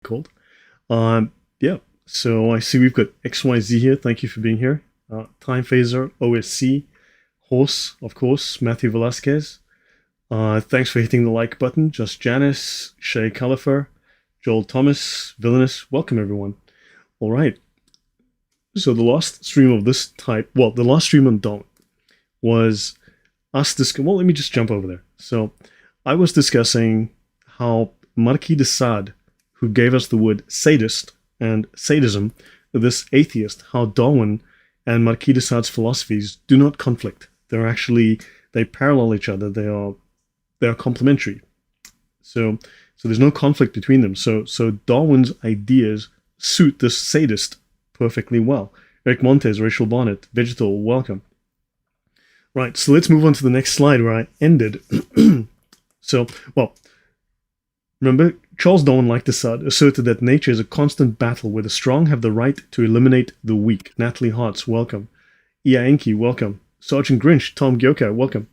called. Yeah, so I see we've got XYZ here. Thank you for being here. Time Phaser, OSC, Horse, of course, Matthew Velasquez. Thanks for hitting the like button. Just Janice, Shay Califer, Joel Thomas, Villainous. Welcome, everyone. All right. So the last stream of this type, well, the last stream on Dawn was us discussing, well, let me just jump over there. So I was discussing how Marquis de Sade, who gave us the word sadist and sadism, this atheist, how Darwin and Marquis de Sade's philosophies do not conflict. They're actually, they parallel each other. They are complementary. So there's no conflict between them. So Darwin's ideas suit this sadist perfectly well. Eric Montes, Rachel Barnett, Vegetal, welcome. Right, so let's move on to the next slide where I ended. So, well, remember, Charles Darwin, like de Sade, asserted that nature is a constant battle where the strong have the right to eliminate the weak. Natalie Hartz, welcome. Ia Enki, welcome. Sergeant Grinch, Tom Gyoka, welcome.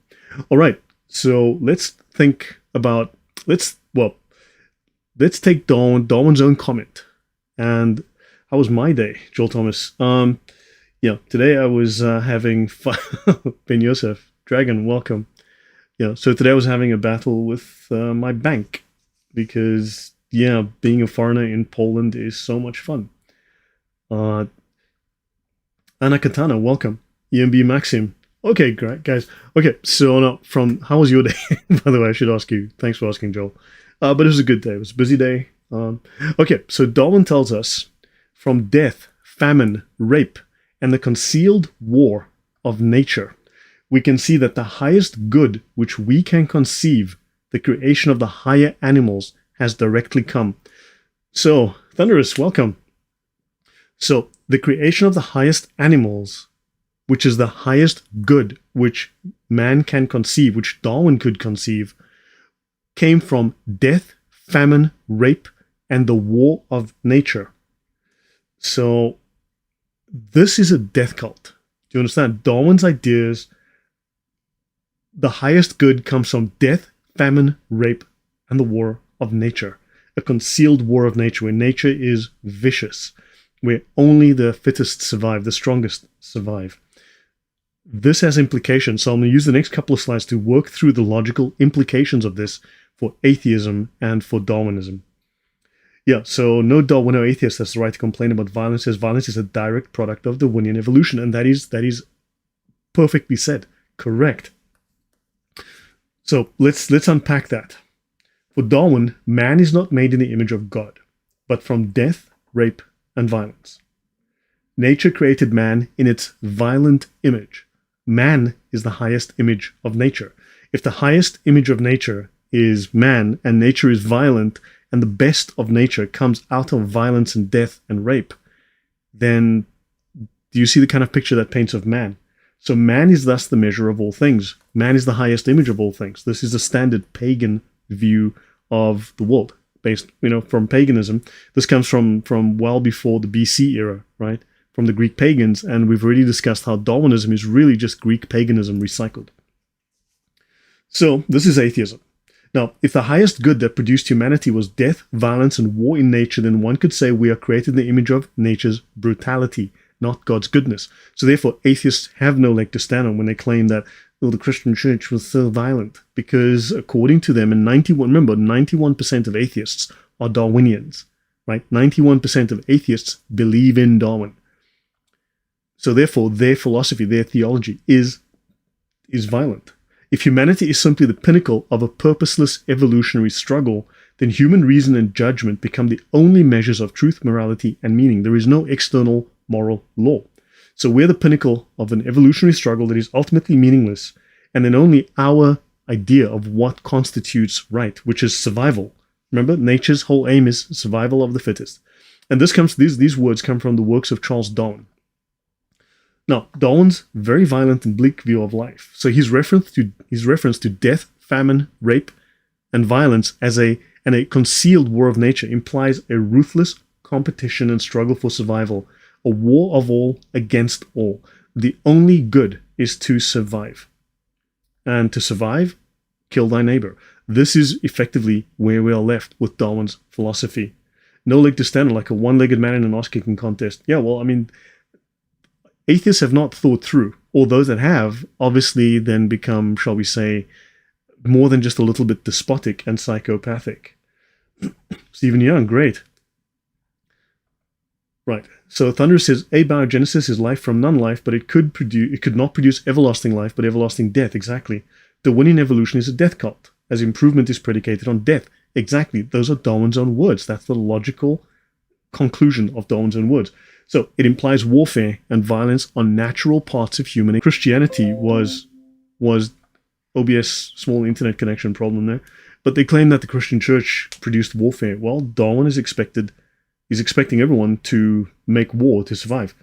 All right, so let's think about, let's take Darwin's own comment. And how was my day, Joel Thomas? Yeah, today I was having fun. Ben Yosef, Dragon, welcome. Yeah, so today I was having a battle with my bank because, yeah, being a foreigner in Poland is so much fun. Anna Katana, welcome. EMB Maxim. Okay, great, guys. Okay, so no, how was your day? By the way, I should ask you. Thanks for asking, Joel. But it was a good day. It was a busy day. Okay, so Darwin tells us from death, famine, rape, and the concealed war of nature, we can see that the highest good which we can conceive, the creation of the higher animals, has directly come. So, Thunderous, welcome. So, the creation of the highest animals, which is the highest good which man can conceive, which Darwin could conceive, came from death, famine, rape, and the war of nature. So, this is a death cult. Do you understand? Darwin's ideas, the highest good comes from death, famine, rape, and the war of nature. A concealed war of nature, where nature is vicious, where only the fittest survive, the strongest survive. This has implications, so I'm going to use the next couple of slides to work through the logical implications of this for atheism and for Darwinism. Yeah, so no Darwin or atheist has the right to complain about violence, as violence is a direct product of Darwinian evolution, and that is perfectly said. Correct. So let's unpack that. For Darwin, man is not made in the image of God, but from death, rape, and violence. Nature created man in its violent image. Man is the highest image of nature. If the highest image of nature is man, and nature is violent, and the best of nature comes out of violence and death and rape, then do you see the kind of picture that paints of man? So man is thus the measure of all things. Man is the highest image of all things. This is the standard pagan view of the world, based, from paganism. This comes from well before the BC era, right? From the Greek pagans, and we've already discussed how Darwinism is really just Greek paganism recycled. So this is atheism. Now, if the highest good that produced humanity was death, violence, and war in nature, then one could say we are created in the image of nature's brutality, not God's goodness. So therefore, atheists have no leg to stand on when they claim that, the Christian church was so violent, because according to them, and 91% of atheists are Darwinians, right? 91% of atheists believe in Darwin. So therefore, their philosophy, their theology is violent. If humanity is simply the pinnacle of a purposeless evolutionary struggle, then human reason and judgment become the only measures of truth, morality, and meaning. There is no external moral law. So we're the pinnacle of an evolutionary struggle that is ultimately meaningless, and then only our idea of what constitutes right, which is survival. Remember, nature's whole aim is survival of the fittest. And these words come from the works of Charles Darwin. Now, Darwin's very violent and bleak view of life. So his reference to death, famine, rape, and violence as a concealed war of nature implies a ruthless competition and struggle for survival, a war of all against all. The only good is to survive. And to survive, kill thy neighbor. This is effectively where we are left with Darwin's philosophy. no leg to stand on, like a one-legged man in an ass-kicking contest. Yeah, well, I mean, atheists have not thought through, or those that have obviously then become, shall we say, more than just a little bit despotic and psychopathic. Stephen Young, great. Right. So Thunder says abiogenesis is life from non-life, but it could not produce everlasting life, but everlasting death. Exactly. Darwinian evolution is a death cult, as improvement is predicated on death. Exactly. Those are Darwin's own words. That's the logical conclusion of Darwin's own words. So it implies warfare and violence on natural parts of human. Christianity was OBS small internet connection problem there, but they claim that the Christian church produced warfare. Well, Darwin is expecting everyone to make war to survive.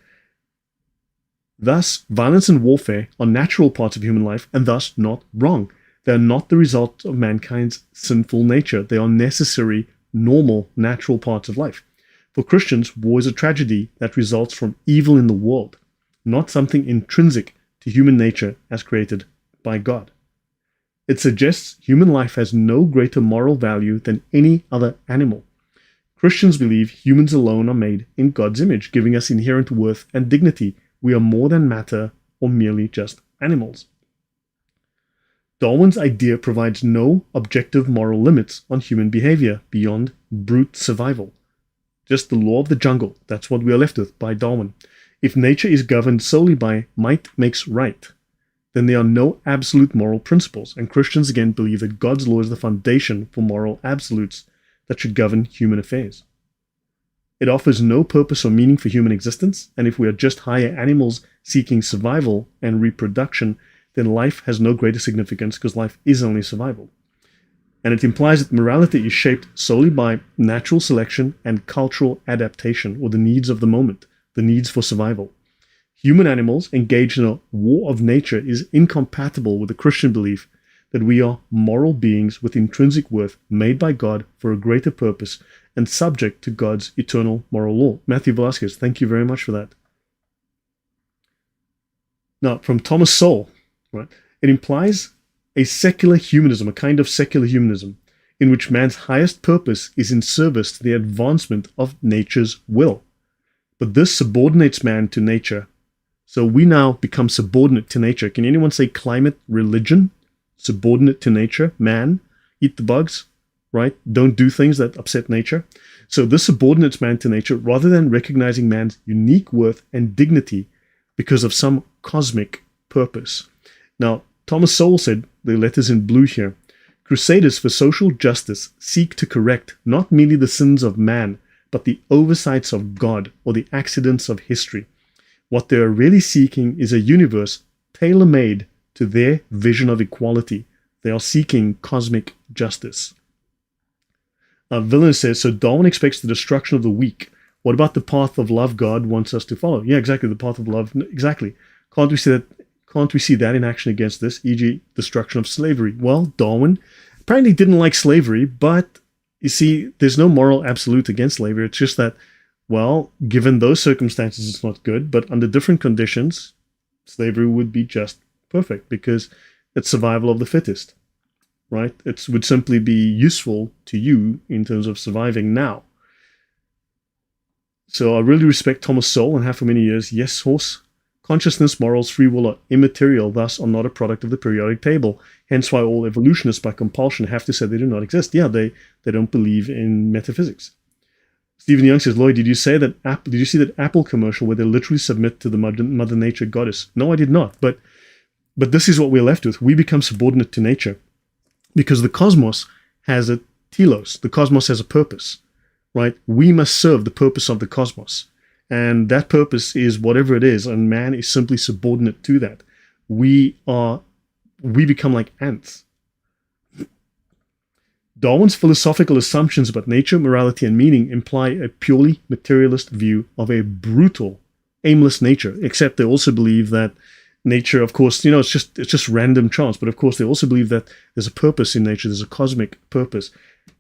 Thus, violence and warfare are natural parts of human life and thus not wrong. They are not the result of mankind's sinful nature. They are necessary, normal, natural parts of life. For Christians, war is a tragedy that results from evil in the world, not something intrinsic to human nature as created by God. It suggests human life has no greater moral value than any other animal. Christians believe humans alone are made in God's image, giving us inherent worth and dignity. We are more than matter or merely just animals. Darwin's idea provides no objective moral limits on human behavior beyond brute survival. Just the law of the jungle. That's what we are left with by Darwin. If nature is governed solely by might makes right, then there are no absolute moral principles, and Christians again believe that God's law is the foundation for moral absolutes that should govern human affairs. It offers no purpose or meaning for human existence, and if we are just higher animals seeking survival and reproduction, then life has no greater significance because life is only survival. And it implies that morality is shaped solely by natural selection and cultural adaptation, or the needs of the moment, the needs for survival. Human animals engaged in a war of nature is incompatible with the Christian belief that we are moral beings with intrinsic worth, made by God for a greater purpose and subject to God's eternal moral law. Matthew Velasquez, thank you very much for that. Now, from Thomas Sowell, right, it implies a secular humanism, a kind of secular humanism, in which man's highest purpose is in service to the advancement of nature's will. But this subordinates man to nature. So we now become subordinate to nature. Can anyone say climate religion? Subordinate to nature, man, eat the bugs, right? Don't do things that upset nature. So this subordinates man to nature rather than recognizing man's unique worth and dignity because of some cosmic purpose. Now, Thomas Sowell said, the letters in blue here, crusaders for social justice seek to correct not merely the sins of man, but the oversights of God or the accidents of history. What they are really seeking is a universe tailor-made to their vision of equality. They are seeking cosmic justice. Villain says, so Darwin expects the destruction of the weak. What about the path of love God wants us to follow? Yeah, exactly, the path of love. Exactly. Can't we see that in action against this, e.g. destruction of slavery? Well, Darwin apparently didn't like slavery, but you see, there's no moral absolute against slavery. It's just that, well, given those circumstances, it's not good, but under different conditions, slavery would be just perfect because it's survival of the fittest, right? It would simply be useful to you in terms of surviving now. So I really respect Thomas Sowell and have for many years. Yes, horse. Consciousness, morals, free will are immaterial, thus are not a product of the periodic table. Hence why all evolutionists by compulsion have to say they do not exist. Yeah, they don't believe in metaphysics. Stephen Young says, Lloyd, did you see that Apple commercial where they literally submit to the Mother Nature goddess? No, I did not. But this is what we're left with. We become subordinate to nature because the cosmos has a telos. The cosmos has a purpose, right? We must serve the purpose of the cosmos. And that purpose is whatever it is, and man is simply subordinate to that. We become like ants. Darwin's philosophical assumptions about nature, morality, and meaning imply a purely materialist view of a brutal, aimless nature, except they also believe that nature, of course, it's just random chance, but of course they also believe that there's a purpose in nature, there's a cosmic purpose.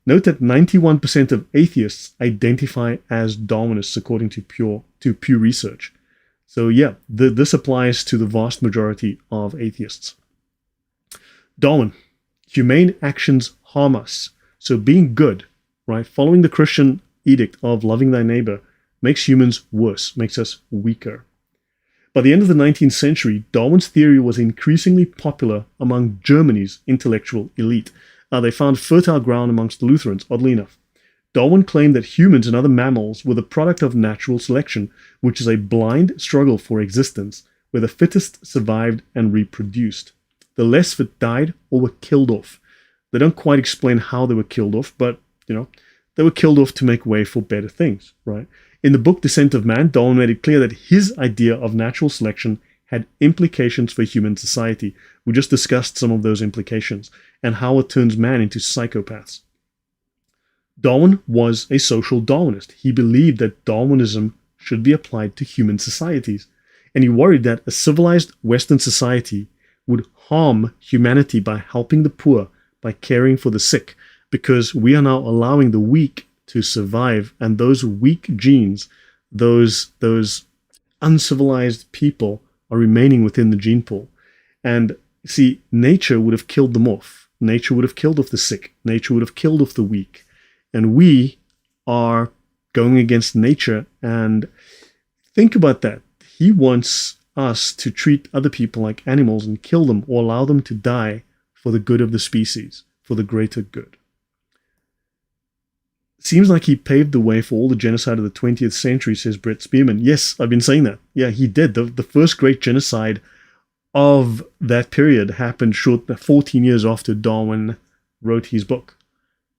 Note that 91% of atheists identify as Darwinists according to Pew Research. So yeah, this applies to the vast majority of atheists. Darwin, humane actions harm us. So being good, right, following the Christian edict of loving thy neighbor makes humans worse, makes us weaker. By the end of the 19th century, Darwin's theory was increasingly popular among Germany's intellectual elite. They found fertile ground amongst the Lutherans, oddly enough. Darwin claimed that humans and other mammals were the product of natural selection, which is a blind struggle for existence, where the fittest survived and reproduced. The less fit died or were killed off. They don't quite explain how they were killed off, but, they were killed off to make way for better things, right? In the book Descent of Man, Darwin made it clear that his idea of natural selection had implications for human society. We just discussed some of those implications and how it turns man into psychopaths. Darwin was a social Darwinist. He believed that Darwinism should be applied to human societies, and he worried that a civilized Western society would harm humanity by helping the poor, by caring for the sick, because we are now allowing the weak to survive, and those weak genes, those uncivilized people are remaining within the gene pool. And see, nature would have killed them off. Nature would have killed off the sick. Nature would have killed off the weak. And we are going against nature. And think about that. He wants us to treat other people like animals and kill them or allow them to die for the good of the species, for the greater good. Seems like he paved the way for all the genocide of the 20th century, says Brett Spearman. Yes, I've been saying that. Yeah, he did. The first great genocide of that period happened 14 years after Darwin wrote his book.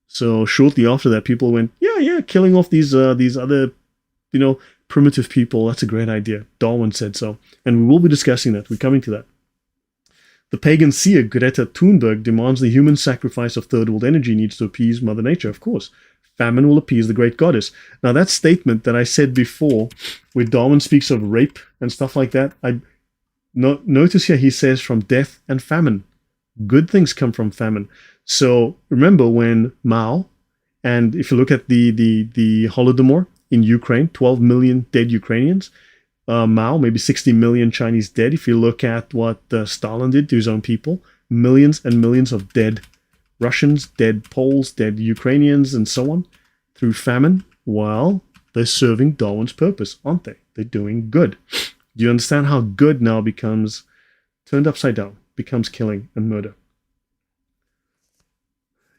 So shortly after that, people went, yeah, killing off these other, primitive people. That's a great idea. Darwin said so. And we will be discussing that. We're coming to that. The pagan seer Greta Thunberg demands the human sacrifice of third world energy needs to appease Mother Nature. Of course, famine will appease the great goddess. Now, that statement that I said before, where Darwin speaks of rape and stuff like that, notice here he says from death and famine. Good things come from famine. So remember when Mao, and if you look at the Holodomor in Ukraine, 12 million dead Ukrainians, Mao, maybe 60 million Chinese dead. If you look at what Stalin did to his own people, millions and millions of dead Russians, dead Poles, dead Ukrainians, and so on, through famine. Well, they're serving Darwin's purpose, aren't they? They're doing good. Do you understand how good now becomes turned upside down, becomes killing and murder?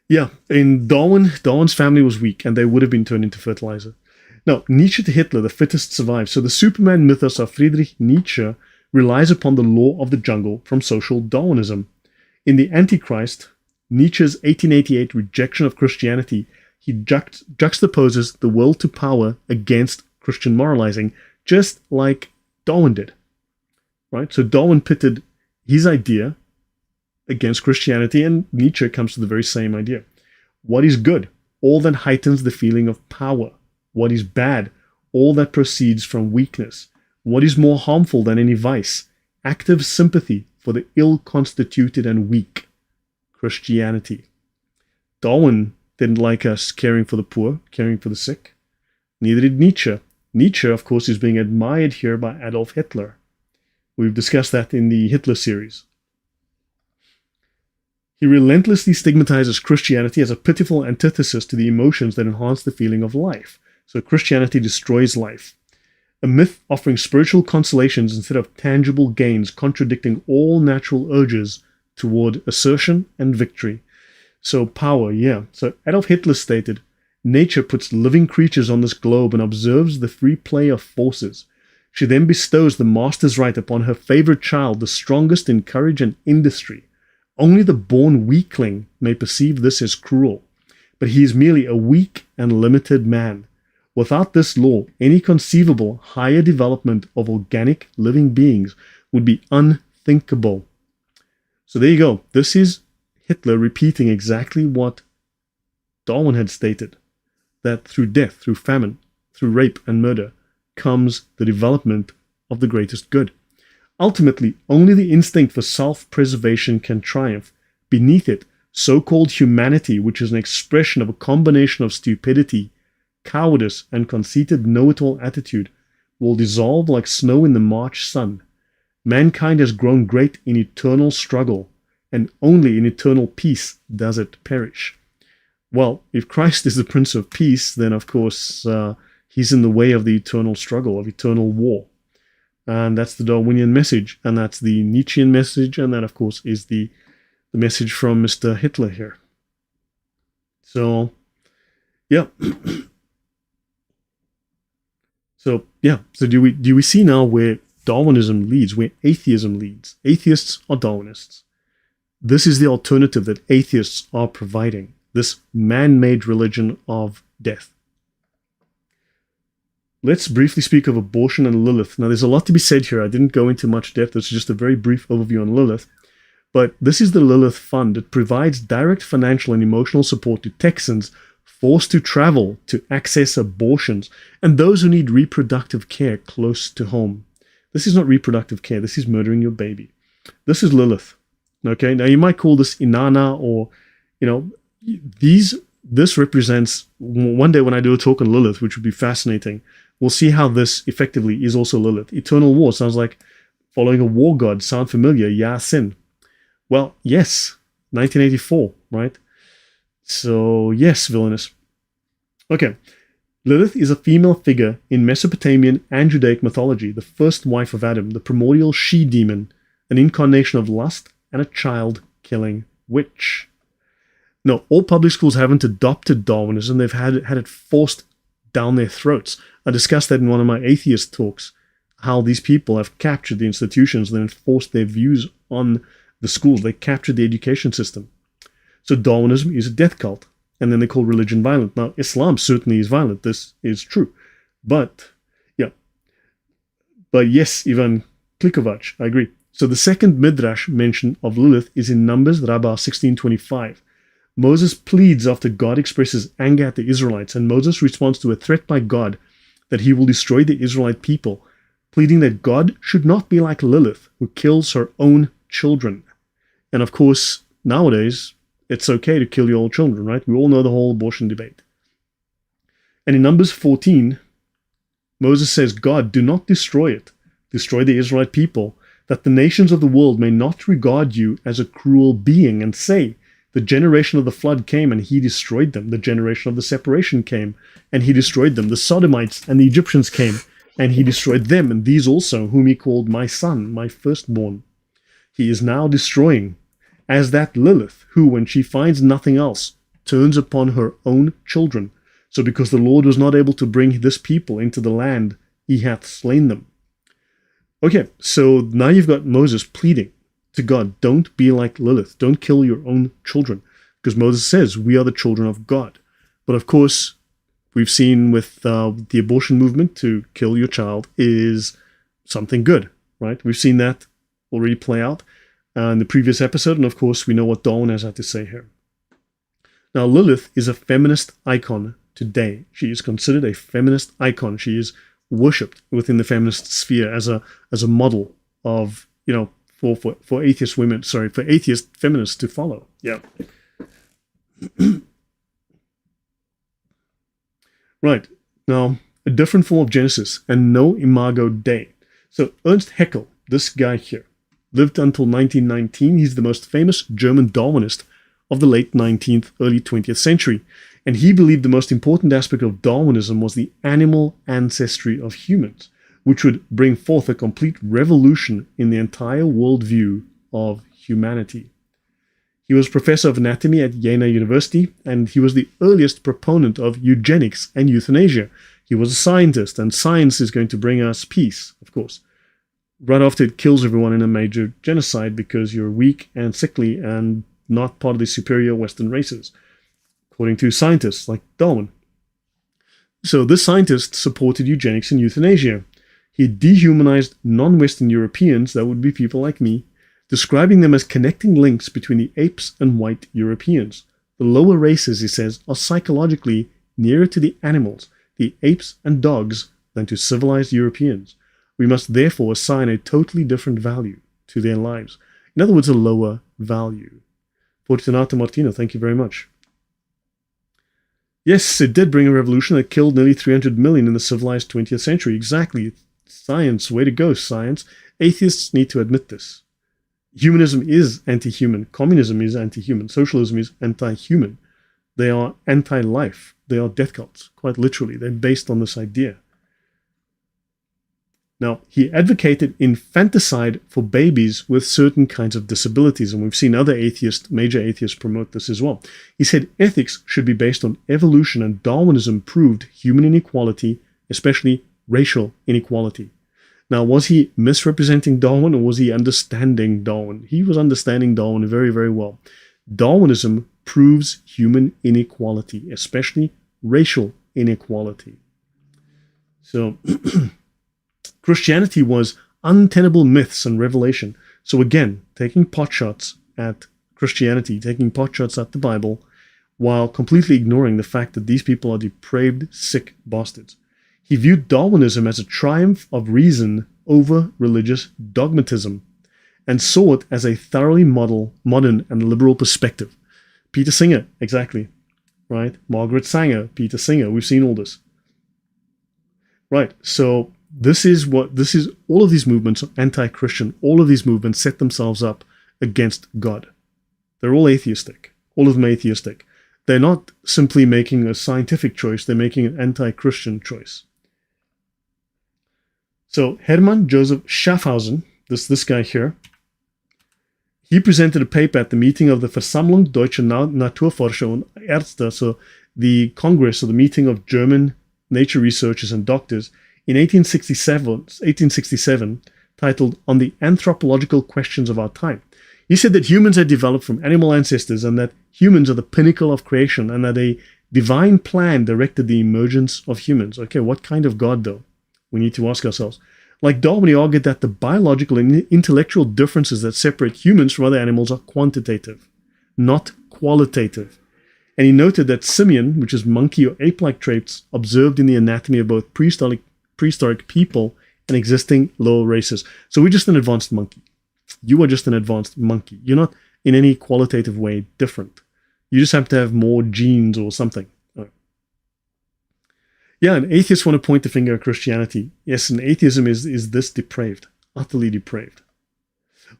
Yeah, in Darwin's family was weak, and they would have been turned into fertilizer. Now, Nietzsche to Hitler, the fittest survive. So the Superman mythos of Friedrich Nietzsche relies upon the law of the jungle from social Darwinism. In The Antichrist, Nietzsche's 1888 rejection of Christianity, he juxtaposes the will to power against Christian moralizing, just like Darwin did. Right? So Darwin pitted his idea against Christianity, and Nietzsche comes to the very same idea. What is good? All that heightens the feeling of power. What is bad? All that proceeds from weakness. What is more harmful than any vice? Active sympathy for the ill-constituted and weak. Christianity. Darwin didn't like us caring for the poor, caring for the sick. Neither did Nietzsche. Nietzsche, of course, is being admired here by Adolf Hitler. We've discussed that in the Hitler series. He relentlessly stigmatizes Christianity as a pitiful antithesis to the emotions that enhance the feeling of life. So Christianity destroys life. A myth offering spiritual consolations instead of tangible gains, contradicting all natural urges toward assertion and victory. So power, yeah. So Adolf Hitler stated, nature puts living creatures on this globe and observes the free play of forces. She then bestows the master's right upon her favorite child, the strongest in courage and industry. Only the born weakling may perceive this as cruel, but he is merely a weak and limited man. Without this law, any conceivable higher development of organic living beings would be unthinkable. So there you go. This is Hitler repeating exactly what Darwin had stated, that through death, through famine, through rape and murder comes the development of the greatest good. Ultimately, only the instinct for self-preservation can triumph. Beneath it, so-called humanity, which is an expression of a combination of stupidity, cowardice, and conceited know-it-all attitude, will dissolve like snow in the March sun. Mankind has grown great in eternal struggle, and only in eternal peace does it perish. Well, if Christ is the Prince of Peace, then of course he's in the way of the eternal struggle, of eternal war. And that's the Darwinian message, and that's the Nietzschean message, and that, of course, is the message from Mr. Hitler here. So, yeah. So do we see now where Darwinism leads, where atheism leads? Atheists are Darwinists. This is the alternative that atheists are providing, this man-made religion of death. Let's briefly speak of abortion and Lilith. Now, there's a lot to be said here. I didn't go into much depth. This is just a very brief overview on Lilith. But this is the Lilith Fund. It provides direct financial and emotional support to Texans forced to travel to access abortions and those who need reproductive care close to home. This is not reproductive care. This is murdering your baby. This is Lilith. Okay, now you might call this Inanna or, this represents, one day when I do a talk on Lilith, which would be fascinating, we'll see how this effectively is also Lilith. Eternal war sounds like following a war god. Sound familiar? Yeah, sin. Well, yes, 1984, right? So, yes, villainous. Okay, Lilith is a female figure in Mesopotamian and Judaic mythology, the first wife of Adam, the primordial she-demon, an incarnation of lust, and a child-killing witch. No, all public schools haven't adopted Darwinism. They've had it forced down their throats. I discussed that in one of my atheist talks, how these people have captured the institutions and then forced their views on the schools. They captured the education system. So Darwinism is a death cult, and then they call religion violent. Now, Islam certainly is violent. This is true. But yes, Ivan Klikovac, I agree. So the second Midrash mention of Lilith is in Numbers, Rabbah 16:25. Moses pleads after God expresses anger at the Israelites, and Moses responds to a threat by God that he will destroy the Israelite people, pleading that God should not be like Lilith, who kills her own children. And of course, nowadays, it's okay to kill your own children, right? We all know the whole abortion debate. And in Numbers 14, Moses says, God, do not destroy it. Destroy the Israelite people, that the nations of the world may not regard you as a cruel being and say, the generation of the flood came and he destroyed them. The generation of the separation came and he destroyed them. The Sodomites and the Egyptians came and he destroyed them, and these also, whom he called my son, my firstborn. He is now destroying, as that Lilith, who, when she finds nothing else, turns upon her own children. So because the Lord was not able to bring this people into the land, he hath slain them. Okay, so now you've got Moses pleading to God, don't be like Lilith, don't kill your own children, because Moses says we are the children of God. But of course, we've seen with the abortion movement, to kill your child is something good, right? We've seen that already play out in the previous episode, and of course, we know what Darwin has had to say here. Now, Lilith is a feminist icon today. She is considered a feminist icon. She is worshipped within the feminist sphere as a model of, for atheist women, for atheist feminists to follow. Yeah. Right. Now, a different form of Genesis and no imago Dei. So Ernst Haeckel, this guy here, lived until 1919. He's the most famous German Darwinist of the late 19th, early 20th century. And he believed the most important aspect of Darwinism was the animal ancestry of humans, which would bring forth a complete revolution in the entire worldview of humanity. He was professor of anatomy at Jena University, and he was the earliest proponent of eugenics and euthanasia. He was a scientist, and science is going to bring us peace, of course. Right after it kills everyone in a major genocide because you're weak and sickly and not part of the superior Western races, according to scientists like Darwin. So this scientist supported eugenics and euthanasia. He dehumanized non-Western Europeans, that would be people like me, describing them as connecting links between the apes and white Europeans. The lower races, he says, are psychologically nearer to the animals, the apes and dogs, than to civilized Europeans. We must therefore assign a totally different value to their lives. In other words, a lower value. Fortunato Martino, thank you very much. Yes, it did bring a revolution that killed nearly 300 million in the civilized 20th century. Exactly. Science, way to go, science. Atheists need to admit this. Humanism is anti-human. Communism is anti-human. Socialism is anti-human. They are anti-life. They are death cults, quite literally. They're based on this idea. Now, he advocated infanticide for babies with certain kinds of disabilities, and we've seen other major atheists promote this as well. He said ethics should be based on evolution, and Darwinism proved human inequality, especially racial inequality. Now, was he misrepresenting Darwin, or was he understanding Darwin? He was understanding Darwin very, very well. Darwinism proves human inequality, especially racial inequality. So Christianity was untenable myths and revelation. So again, taking potshots at Christianity, taking potshots at the Bible, while completely ignoring the fact that these people are depraved, sick bastards. He viewed Darwinism as a triumph of reason over religious dogmatism, and saw it as a thoroughly modern and liberal perspective. Peter Singer, exactly, right? Margaret Sanger, Peter Singer, we've seen all this. Right, so this is all of these movements are anti-Christian. All of these movements set themselves up against God. They're all atheistic. All of them atheistic. They're not simply making a scientific choice, they're making an anti-Christian choice. So Hermann Joseph Schaffhausen, this guy here, he presented a paper at the meeting of the Versammlung Deutscher Naturforscher und Ärzte, so the Congress, or the meeting of German nature researchers and doctors, in 1867, titled On the Anthropological Questions of Our Time. He said that humans had developed from animal ancestors, and that humans are the pinnacle of creation, and that a divine plan directed the emergence of humans. Okay, what kind of God, though? We need to ask ourselves. Like Darwin, he argued that the biological and intellectual differences that separate humans from other animals are quantitative, not qualitative. And he noted that simian, which is monkey or ape-like traits, observed in the anatomy of both prehistoric people and existing lower races. So we're just an advanced monkey. You are just an advanced monkey. You're not in any qualitative way different. You just have to have more genes or something. Yeah, and atheists want to point the finger at Christianity. Yes, and atheism is this depraved, utterly depraved.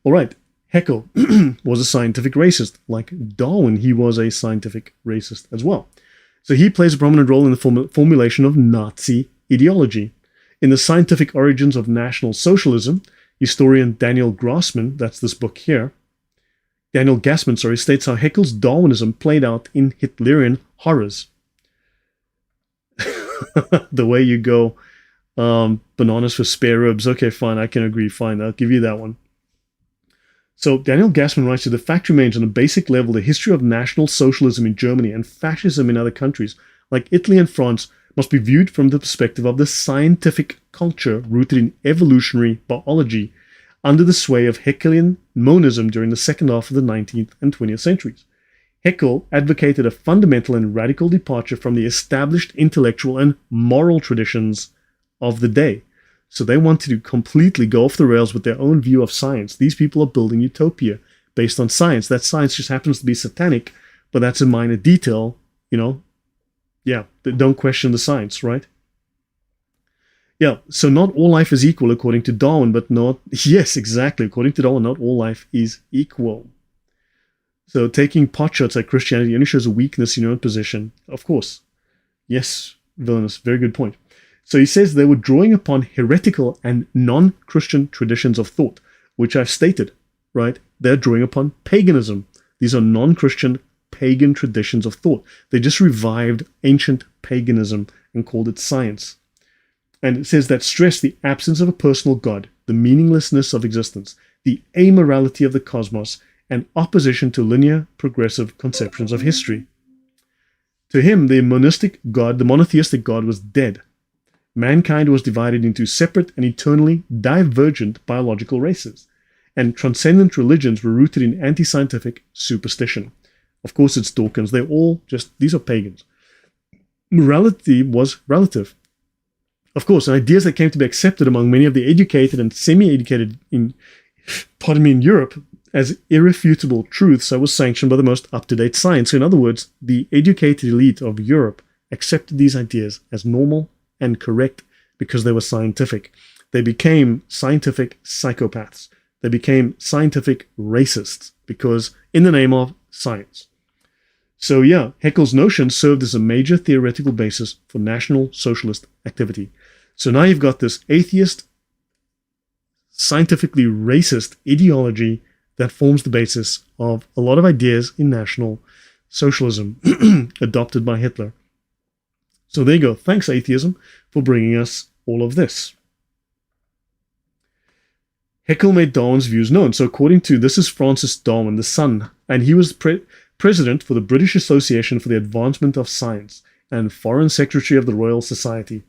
All right, Haeckel was a scientific racist. Like Darwin, he was a scientific racist as well. So he plays a prominent role in the formulation of Nazi ideology. In the Scientific Origins of National Socialism, historian Daniel Gassman, that's this book here, states how Haeckel's Darwinism played out in Hitlerian horrors. The way you go, bananas for spare ribs. Okay, fine, I can agree, fine, I'll give you that one. So Daniel Gassman writes that the fact remains, on a basic level, the history of National Socialism in Germany and fascism in other countries, like Italy and France, must be viewed from the perspective of the scientific culture rooted in evolutionary biology under the sway of Haeckelian monism during the second half of the 19th and 20th centuries. Haeckel advocated a fundamental and radical departure from the established intellectual and moral traditions of the day. So they wanted to completely go off the rails with their own view of science. These people are building utopia based on science. That science just happens to be satanic, but that's a minor detail, you know. Yeah, don't question the science, right? Yeah, so not all life is equal according to Darwin, but not, yes, exactly, according to Darwin, not all life is equal. So taking potshots at Christianity only shows a weakness in your own position. Of course. Yes, Villainous, very good point. So he says they were drawing upon heretical and non-Christian traditions of thought, which I've stated, right? They're drawing upon paganism. These are non-Christian pagan traditions of thought. They just revived ancient paganism and called it science. And it says that stress the absence of a personal God, the meaninglessness of existence, the amorality of the cosmos, and opposition to linear, progressive conceptions of history. To him, the monotheistic God was dead. Mankind was divided into separate and eternally divergent biological races, and transcendent religions were rooted in anti-scientific superstition. Of course, it's Dawkins. They're all these are pagans. Morality was relative. Of course, and ideas that came to be accepted among many of the educated and semi-educated in Europe as irrefutable truths that was sanctioned by the most up-to-date science. So in other words, the educated elite of Europe accepted these ideas as normal and correct because they were scientific. They became scientific psychopaths. They became scientific racists because in the name of science. So yeah, Haeckel's notion served as a major theoretical basis for National Socialist activity. So now you've got this atheist, scientifically racist ideology that forms the basis of a lot of ideas in National Socialism adopted by Hitler. So there you go. Thanks, atheism, for bringing us all of this. Haeckel made Darwin's views known. So according to, this is Francis Darwin, the son, and he was president for the British Association for the Advancement of Science and foreign secretary of the Royal Society.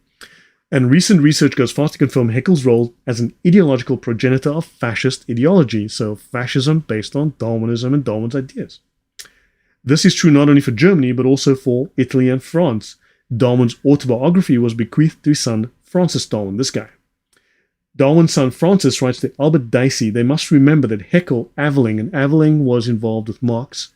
And recent research goes far to confirm Haeckel's role as an ideological progenitor of fascist ideology, so fascism based on Darwinism and Darwin's ideas. This is true not only for Germany, but also for Italy and France. Darwin's autobiography was bequeathed to his son, Francis Darwin, this guy. Darwin's son Francis writes to Albert Dicey, they must remember that Haeckel, Aveling, and Aveling was involved with Marx.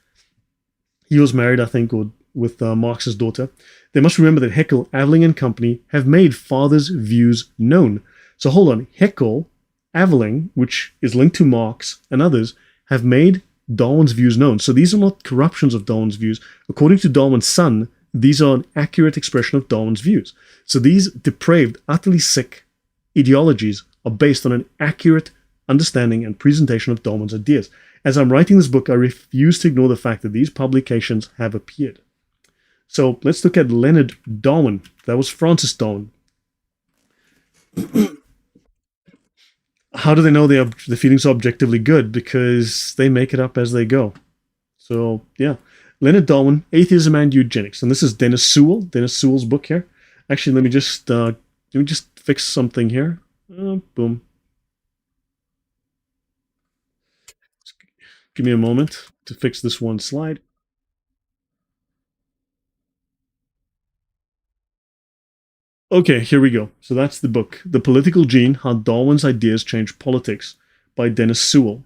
He was married, I think, with Marx's daughter. They must remember that Haeckel, Aveling, and company have made father's views known. So hold on, Haeckel, Aveling, which is linked to Marx and others, have made Darwin's views known. So these are not corruptions of Darwin's views. According to Darwin's son, these are an accurate expression of Darwin's views. So these depraved, utterly sick ideologies are based on an accurate understanding and presentation of Darwin's ideas. As I'm writing this book, I refuse to ignore the fact that these publications have appeared. So let's look at Leonard Darwin. That was Francis Darwin. How do they know the feelings are objectively good? Because they make it up as they go. So yeah, Leonard Darwin, Atheism and Eugenics, and this is Dennis Sewell's book here. Actually, let me just fix something here. Boom. Give me a moment to fix this one slide. Okay, here we go. So that's the book, The Political Gene, How Darwin's Ideas Changed Politics, by Dennis Sewell.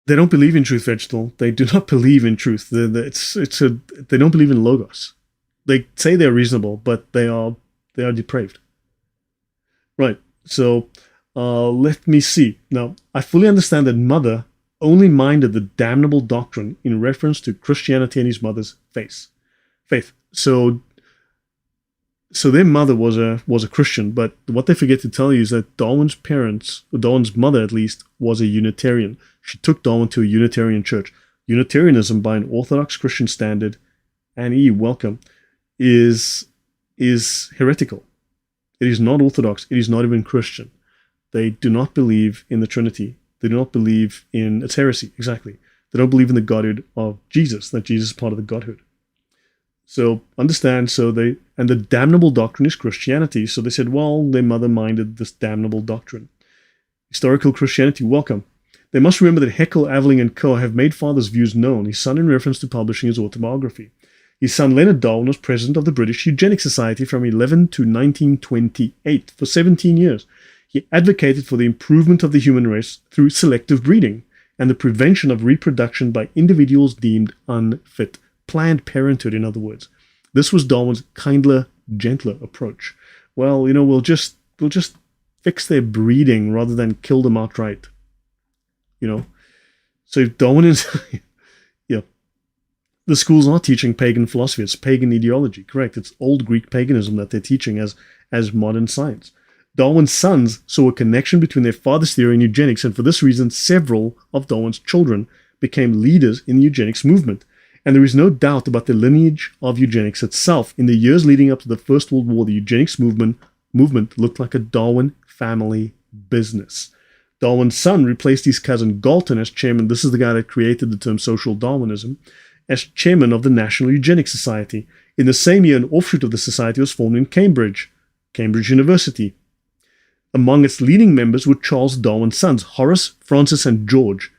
They don't believe in truth, Vegetal. They do not believe in truth. They don't believe in logos. They say they're reasonable, but they are depraved. Right. So let me see. Now, I fully understand that Mother only minded the damnable doctrine in reference to Christianity and his mother's faith. So their mother was a Christian, but what they forget to tell you is that Darwin's parents, or Darwin's mother at least, was a Unitarian. She took Darwin to a Unitarian church. Unitarianism, by an Orthodox Christian standard, and welcome, is heretical. It is not Orthodox. It is not even Christian. They do not believe in the Trinity. They do not believe in, it's heresy, exactly. They don't believe in the Godhood of Jesus, that Jesus is part of the Godhood. So understand, and the damnable doctrine is Christianity. So they said, well, their mother minded this damnable doctrine. Historical Christianity, welcome. They must remember that Haeckel, Aveling, and Co. have made father's views known, his son in reference to publishing his autobiography. His son Leonard Darwin was president of the British Eugenics Society from 11 to 1928 for 17 years. He advocated for the improvement of the human race through selective breeding and the prevention of reproduction by individuals deemed unfit. Planned Parenthood, in other words. This was Darwin's kindler, gentler approach. Well, we'll just fix their breeding rather than kill them outright. So if Darwin is, yeah, the schools are teaching pagan philosophy. It's pagan ideology, correct? It's old Greek paganism that they're teaching as modern science. Darwin's sons saw a connection between their father's theory and eugenics, and for this reason, several of Darwin's children became leaders in the eugenics movement. And there is no doubt about the lineage of eugenics itself. In the years leading up to the First World War, the eugenics movement looked like a Darwin family business. Darwin's son replaced his cousin Galton as chairman. This is the guy that created the term social Darwinism, as chairman of the National Eugenics Society. In the same year, an offshoot of the society was formed in Cambridge University. Among its leading members were Charles Darwin's sons, Horace, Francis, and George.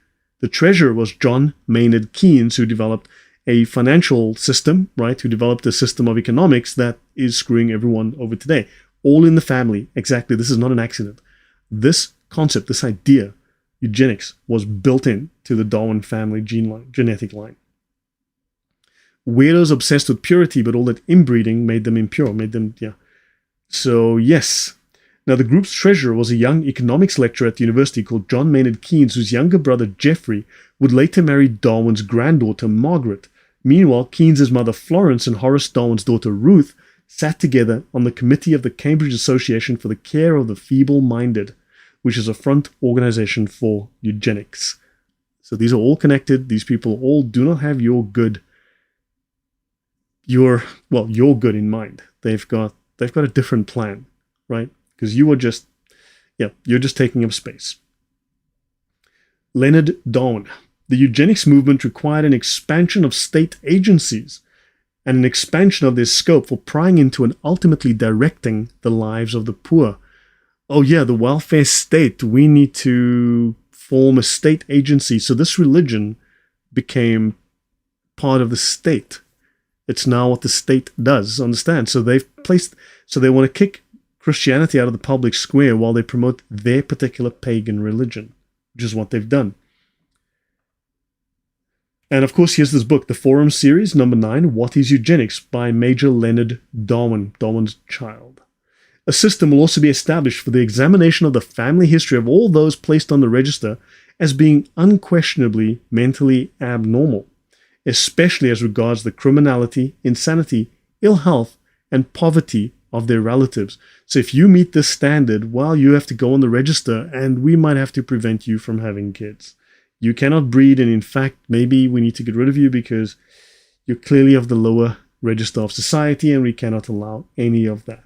The treasurer was John Maynard Keynes, who developed a financial system, right? Who developed a system of economics that is screwing everyone over today. All in the family. Exactly. This is not an accident. This concept, this idea, eugenics, was built in to the Darwin family genetic line. Weirdos obsessed with purity, but all that inbreeding made them impure, So, yes. Now, the group's treasurer was a young economics lecturer at the university called John Maynard Keynes, whose younger brother Geoffrey would later marry Darwin's granddaughter Margaret. Meanwhile, Keynes's mother Florence and Horace Darwin's daughter Ruth sat together on the committee of the Cambridge Association for the Care of the Feeble-Minded, which is a front organization for eugenics. So these are all connected. These people all do not have your good in mind. They've got a different plan, right? Because you're just taking up space. Leonard Darwin. The eugenics movement required an expansion of state agencies and an expansion of their scope for prying into and ultimately directing the lives of the poor. Oh yeah, the welfare state. We need to form a state agency. So this religion became part of the state. It's now what the state does, understand? So they want to kick Christianity out of the public square while they promote their particular pagan religion, which is what they've done. And of course, here's this book, the Forum Series, number 9, What is Eugenics, by Major Leonard Darwin, Darwin's child. A system will also be established for the examination of the family history of all those placed on the register as being unquestionably mentally abnormal, especially as regards the criminality, insanity, ill health, and poverty of their relatives. So if you meet this standard, well, you have to go on the register and we might have to prevent you from having kids. You cannot breed, and in fact, maybe we need to get rid of you because you're clearly of the lower register of society and we cannot allow any of that.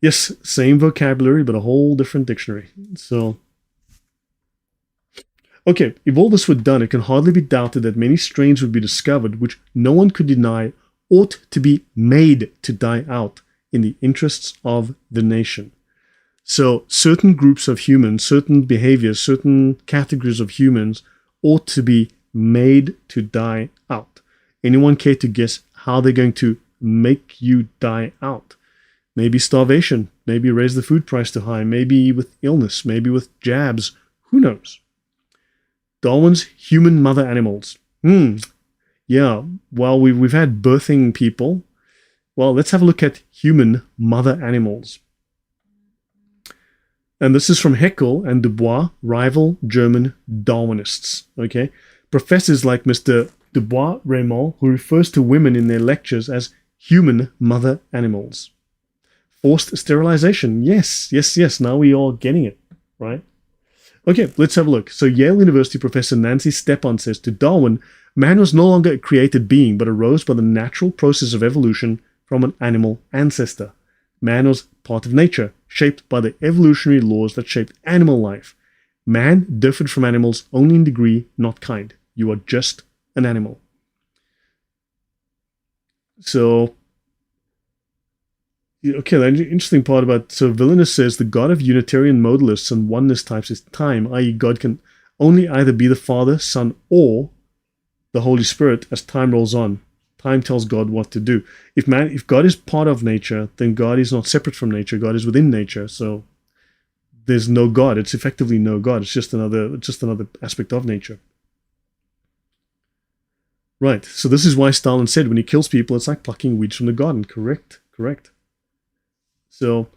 Yes, same vocabulary, but a whole different dictionary. So, okay, if all this were done, it can hardly be doubted that many strains would be discovered which no one could deny ought to be made to die out in the interests of the nation. So certain groups of humans, certain behaviors, certain categories of humans ought to be made to die out. Anyone care to guess how they're going to make you die out? Maybe starvation, maybe raise the food price too high, maybe with illness, maybe with jabs, who knows? Darwin's human mother animals. Yeah, well, we've had birthing people. Well, let's have a look at human mother animals. And this is from Haeckel and Dubois, rival German Darwinists. Okay, professors like Mr. Dubois-Reymond, who refers to women in their lectures as human mother animals. Forced sterilization. Yes. Now we are getting it, right? Okay, let's have a look. So Yale University professor Nancy Stepan says, to Darwin, man was no longer a created being, but arose by the natural process of evolution from an animal ancestor. Man was part of nature, shaped by the evolutionary laws that shaped animal life. Man differed from animals only in degree, not kind. You are just an animal. So, okay, the interesting part about, so Villeneuve says the God of Unitarian modalists and oneness types is time, i.e. God can only either be the Father, Son, or the Holy Spirit as time rolls on. Time tells God what to do. If God is part of nature, then God is not separate from nature. God is within nature. So there's no God. It's effectively no God. It's just another aspect of nature. Right. So this is why Stalin said when he kills people, it's like plucking weeds from the garden. Correct. So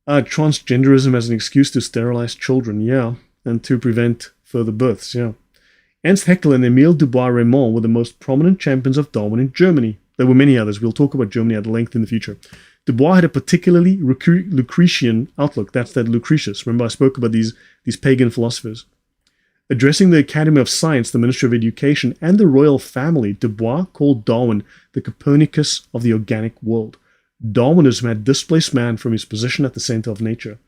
transgenderism as an excuse to sterilize children, yeah, and to prevent further births, yeah. Ernst Haeckel and Émile Dubois-Reymond were the most prominent champions of Darwin in Germany. There were many others. We'll talk about Germany at length in the future. Dubois had a particularly Lucretian outlook. That's that Lucretius. Remember I spoke about these pagan philosophers. Addressing the Academy of Science, the Ministry of Education, and the royal family, Dubois called Darwin the Copernicus of the organic world. Darwinism had displaced man from his position at the center of nature.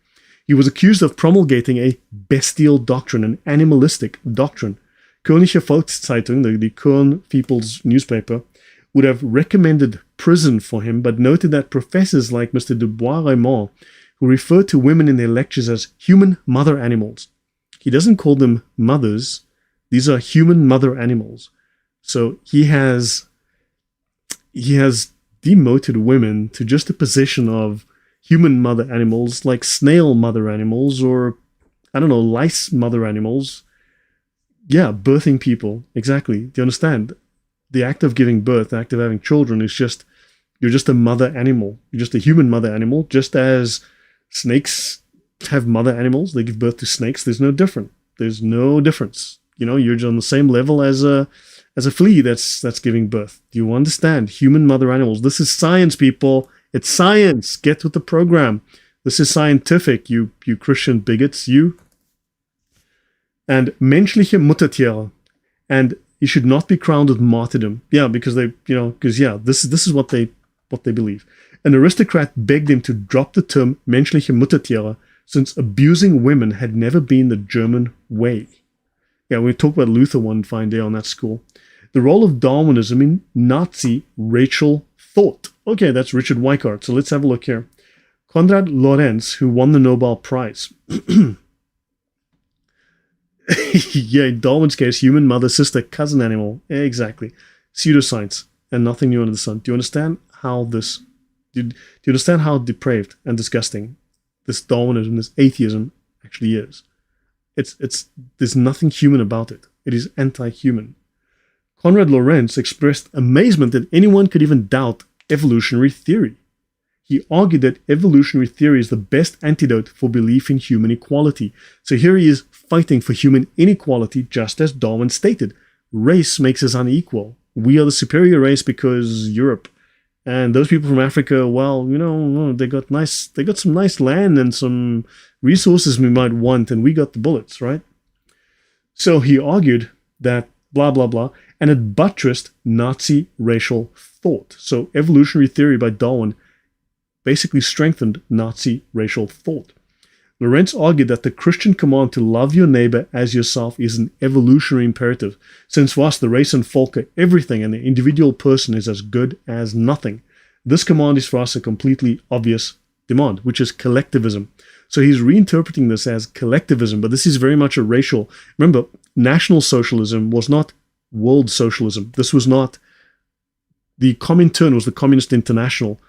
He was accused of promulgating a bestial doctrine, an animalistic doctrine. Kölnische Volkszeitung, the Köln People's newspaper, would have recommended prison for him, but noted that professors like Mr. Dubois-Reymond, who referred to women in their lectures as human mother animals, he doesn't call them mothers. These are human mother animals. So he has demoted women to just a position of human mother animals, like snail mother animals, or, I don't know, lice mother animals. Yeah, birthing people. Exactly. Do you understand? The act of giving birth, the act of having children is just You're just a mother animal. You're just a human mother animal, just as snakes have mother animals. They give birth to snakes. There's no different. There's no difference. You're on the same level as a flea that's giving birth. Do you understand? Human mother animals. This is science, people. It's science. Get with the program. This is scientific, you Christian bigots, you. And menschliche Muttertiere. And you should not be crowned with martyrdom. Yeah, because this is what they believe. An aristocrat begged him to drop the term menschliche Muttertiere, since abusing women had never been the German way. Yeah, we talked about Luther one fine day on that school. The role of Darwinism in Nazi racial thought. Okay, that's Richard Weikart. So let's have a look here. Konrad Lorenz, who won the Nobel Prize. Yeah, in Darwin's case, human mother, sister, cousin animal. Exactly. Pseudoscience and nothing new under the sun. Do you understand how this... Do you understand how depraved and disgusting this Darwinism, this atheism actually is? There's nothing human about it. It is anti-human. Konrad Lorenz expressed amazement that anyone could even doubt evolutionary theory. He argued that evolutionary theory is the best antidote for belief in human equality. So here he is fighting for human inequality, just as Darwin stated. Race makes us unequal. We are the superior race because Europe. And those people from Africa, well, they got some nice land and some resources we might want, and we got the bullets, right? So he argued that blah, blah, blah, and it buttressed Nazi racial thought. So evolutionary theory by Darwin basically strengthened Nazi racial thought. Lorenz argued that the Christian command to love your neighbor as yourself is an evolutionary imperative, since for us the race and folk are everything and the individual person is as good as nothing. This command is for us a completely obvious demand, which is collectivism. So he's reinterpreting this as collectivism, but this is very much a racial... Remember, National Socialism was not world socialism. This was not... The Comintern was the Communist International.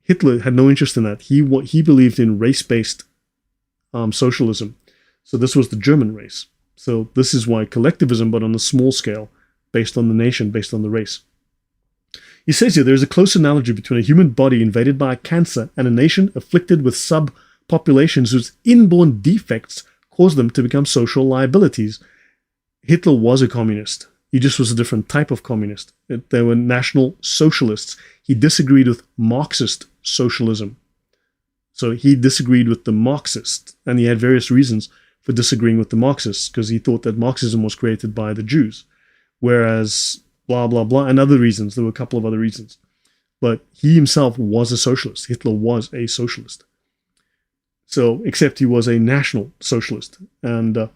Hitler had no interest in that. He believed in race-based socialism. So this was the German race. So this is why collectivism, but on a small scale, based on the nation, based on the race. He says here, there is a close analogy between a human body invaded by a cancer and a nation afflicted with subpopulations whose inborn defects cause them to become social liabilities. Hitler was a communist. He just was a different type of communist. They were National Socialists. He disagreed with Marxist socialism. So he disagreed with the Marxists, and he had various reasons for disagreeing with the Marxists, because he thought that Marxism was created by the Jews, whereas blah, blah, blah, and other reasons. There were a couple of other reasons. But he himself was a socialist. Hitler was a socialist. So, except he was a National Socialist. And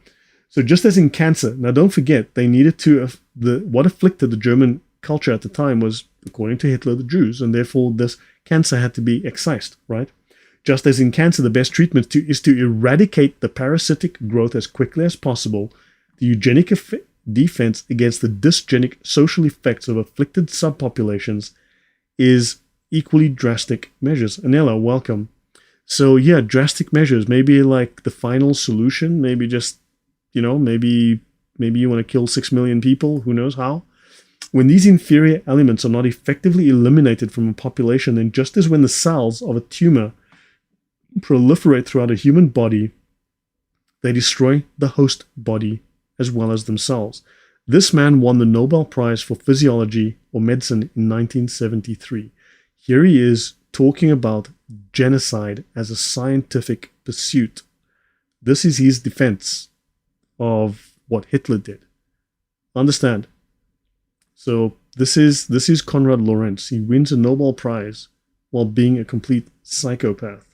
so just as in cancer, now don't forget, they needed to, what afflicted the German culture at the time was, according to Hitler, the Jews, and therefore this cancer had to be excised, right? Just as in cancer, the best treatment is to eradicate the parasitic growth as quickly as possible. The eugenic defense against the dysgenic social effects of afflicted subpopulations is equally drastic measures. Anela, welcome. So yeah, drastic measures, maybe like the final solution, maybe just, maybe you want to kill 6 million people, who knows how. When these inferior elements are not effectively eliminated from a population, then just as when the cells of a tumor proliferate throughout a human body, they destroy the host body as well as themselves. This man won the Nobel Prize for Physiology or Medicine in 1973. Here he is talking about genocide as a scientific pursuit. This is his defense of what Hitler did. Understand? So this is Konrad Lorenz. He wins a Nobel Prize while being a complete psychopath.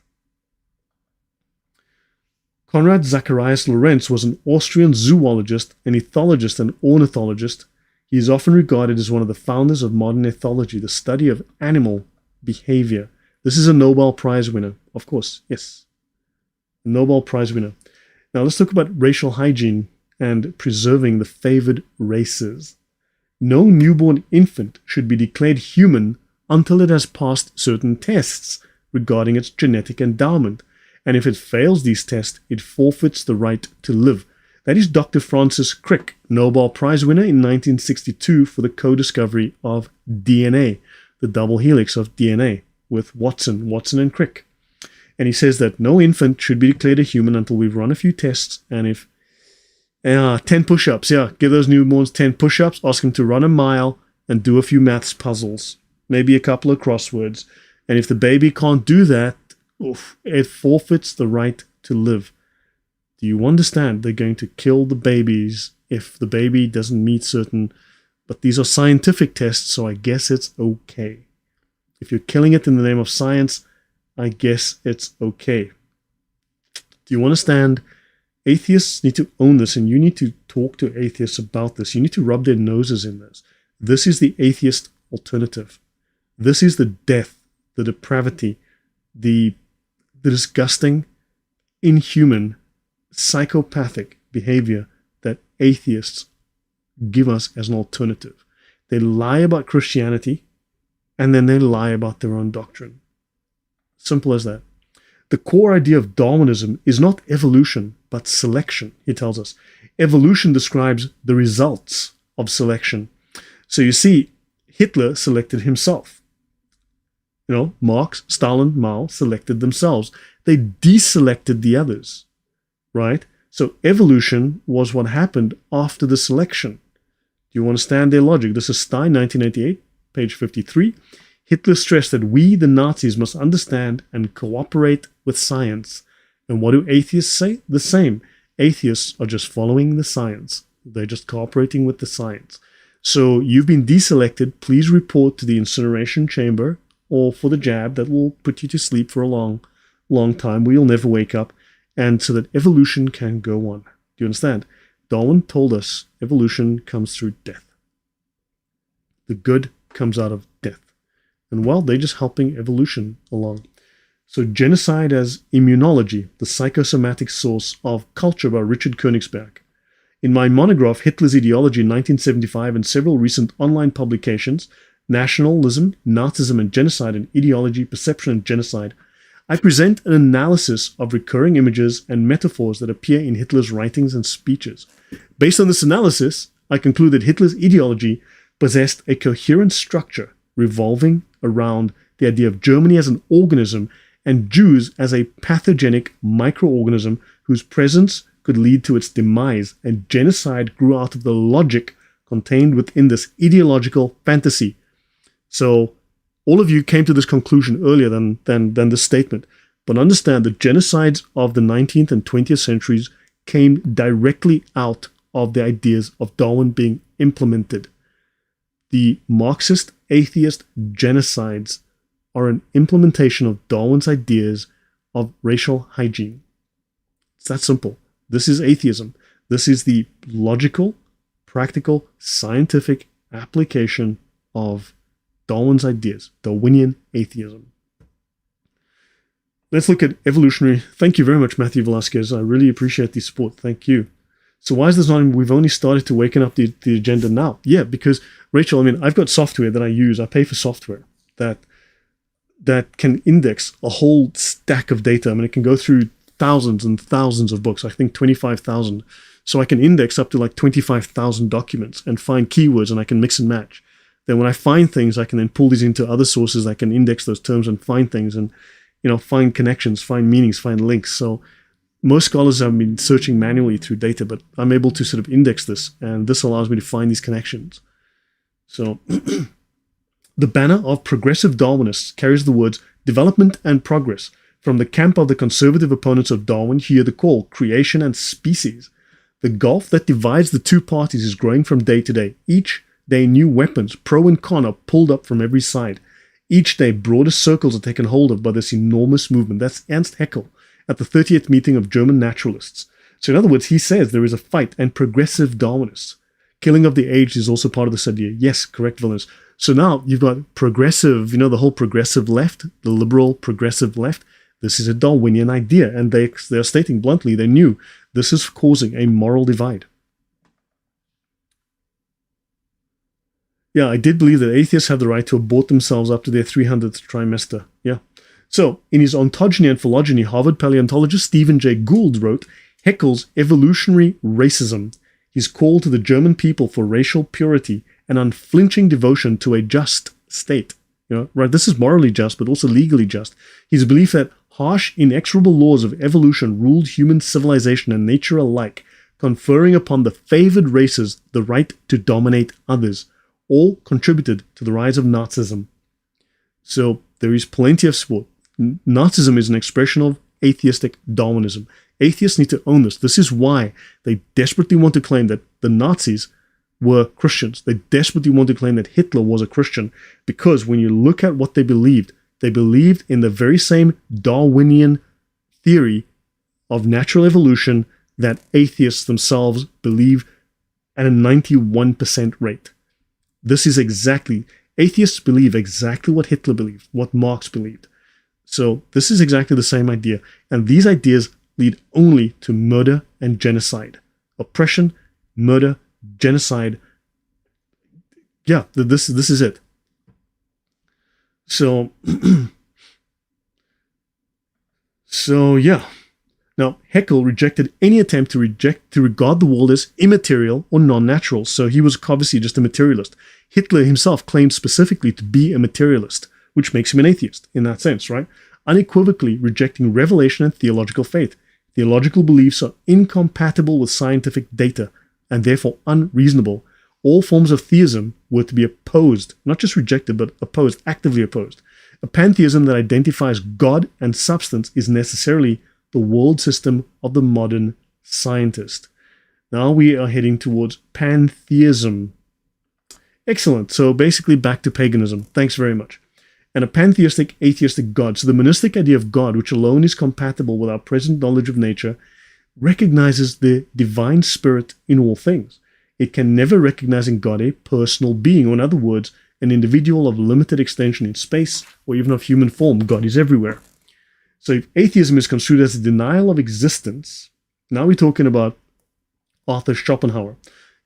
Konrad Zacharias Lorenz was an Austrian zoologist, an ethologist, and ornithologist. He is often regarded as one of the founders of modern ethology, the study of animal behavior. This is a Nobel Prize winner, of course, yes. A Nobel Prize winner. Now let's talk about racial hygiene and preserving the favored races. No newborn infant should be declared human until it has passed certain tests regarding its genetic endowment. And if it fails these tests, it forfeits the right to live. That is Dr. Francis Crick, Nobel Prize winner in 1962 for the co-discovery of DNA. the double helix of DNA with Watson and Crick. And he says that no infant should be declared a human until we've run a few tests, and if 10 push-ups, give those newborns 10 push-ups, ask them to run a mile and do a few maths puzzles, maybe a couple of crosswords. And if the baby can't do that, it forfeits the right to live. Do you understand? They're going to kill the babies if the baby doesn't meet certain... But these are scientific tests, so I guess it's okay. If you're killing it in the name of science, I guess it's okay. Do you understand? Atheists need to own this, and you need to talk to atheists about this. You need to rub their noses in this. This is the atheist alternative. This is the death, the depravity, the disgusting, inhuman, psychopathic behavior that atheists give us as an alternative. They lie about Christianity, and then they lie about their own doctrine. Simple as that. The core idea of Darwinism is not evolution, but selection, he tells us. Evolution describes the results of selection. So you see, Hitler selected himself. Marx, Stalin, Mao selected themselves. They deselected the others, right? So evolution was what happened after the selection. Do you understand their logic? This is Stein, 1988, page 53. Hitler stressed that we, the Nazis, must understand and cooperate with science. And what do atheists say? The same. Atheists are just following the science. They're just cooperating with the science. So you've been deselected. Please report to the incineration chamber or for the jab that will put you to sleep for a long, long time where you'll never wake up, and so that evolution can go on. Do you understand? Darwin told us evolution comes through death. The good comes out of death. And well, they're just helping evolution along. So genocide as immunology, the psychosomatic source of culture by Richard Koenigsberg. In my monograph, Hitler's Ideology in 1975 and several recent online publications, Nationalism, Nazism and Genocide and Ideology, Perception and Genocide, I present an analysis of recurring images and metaphors that appear in Hitler's writings and speeches. Based on this analysis, I conclude that Hitler's ideology possessed a coherent structure revolving around the idea of Germany as an organism and Jews as a pathogenic microorganism whose presence could lead to its demise, and genocide grew out of the logic contained within this ideological fantasy. So all of you came to this conclusion earlier than this statement, but understand that genocides of the 19th and 20th centuries came directly out of the ideas of Darwin being implemented. The Marxist atheist genocides are an implementation of Darwin's ideas of racial hygiene. It's that simple. This is atheism. This is the logical, practical, scientific application of Darwin's ideas, Darwinian atheism. Let's look at evolutionary. Thank you very much, Matthew Velasquez. I really appreciate the support. Thank you. So why is this not, we've only started to waken up the agenda now? Yeah, because, Rachel, I've got software that I use. I pay for software that can index a whole stack of data. It can go through thousands and thousands of books. I think 25,000. So I can index up to like 25,000 documents and find keywords, and I can mix and match. Then when I find things, I can then pull these into other sources. I can index those terms and find things and, find connections, find meanings, find links. So most scholars have been searching manually through data, but I'm able to sort of index this, and this allows me to find these connections. So the banner of progressive Darwinists carries the words development and progress. From the camp of the conservative opponents of Darwin, hear the call, creation and species. The gulf that divides the two parties is growing from day to day. Each day, new weapons, pro and con, are pulled up from every side. Each day, broader circles are taken hold of by this enormous movement. That's Ernst Haeckel at the 30th meeting of German naturalists. So in other words, he says there is a fight, and progressive Darwinists. Killing of the aged is also part of this idea. Yes, correct, villains. So now you've got progressive, the whole progressive left, the liberal progressive left. This is a Darwinian idea, and they're stating bluntly, they knew this is causing a moral divide. Yeah, I did believe that atheists have the right to abort themselves up to their 300th trimester. Yeah. So, in his Ontogeny and Phylogeny, Harvard paleontologist Stephen Jay Gould wrote, Haeckel's evolutionary racism, his call to the German people for racial purity and unflinching devotion to a just state, right? This is morally just, but also legally just. His belief that harsh, inexorable laws of evolution ruled human civilization and nature alike, conferring upon the favored races the right to dominate others, all contributed to the rise of Nazism. So there is plenty of support. Nazism is an expression of atheistic Darwinism. Atheists need to own this. This is why they desperately want to claim that the Nazis were Christians. They desperately want to claim that Hitler was a Christian, because when you look at what they believed in the very same Darwinian theory of natural evolution that atheists themselves believe at a 91% rate. This is exactly, atheists believe exactly what Hitler believed, what Marx believed. So this is exactly the same idea. And these ideas lead only to murder and genocide. Oppression, murder, genocide. Yeah, this is it. So, yeah. Now, Haeckel rejected any attempt to regard the world as immaterial or non-natural, so he was obviously just a materialist. Hitler himself claimed specifically to be a materialist, which makes him an atheist in that sense, right? Unequivocally rejecting revelation and theological faith. Theological beliefs are incompatible with scientific data and therefore unreasonable. All forms of theism were to be opposed, not just rejected, but opposed, actively opposed. A pantheism that identifies God and substance is necessarily the world system of the modern scientist. Now we are heading towards pantheism. Excellent. So basically back to paganism. Thanks very much. And a pantheistic, atheistic God. So the monistic idea of God, which alone is compatible with our present knowledge of nature, recognizes the divine spirit in all things. It can never recognize in God a personal being, or in other words, an individual of limited extension in space or even of human form. God is everywhere. So if atheism is construed as a denial of existence, now we're talking about Arthur Schopenhauer.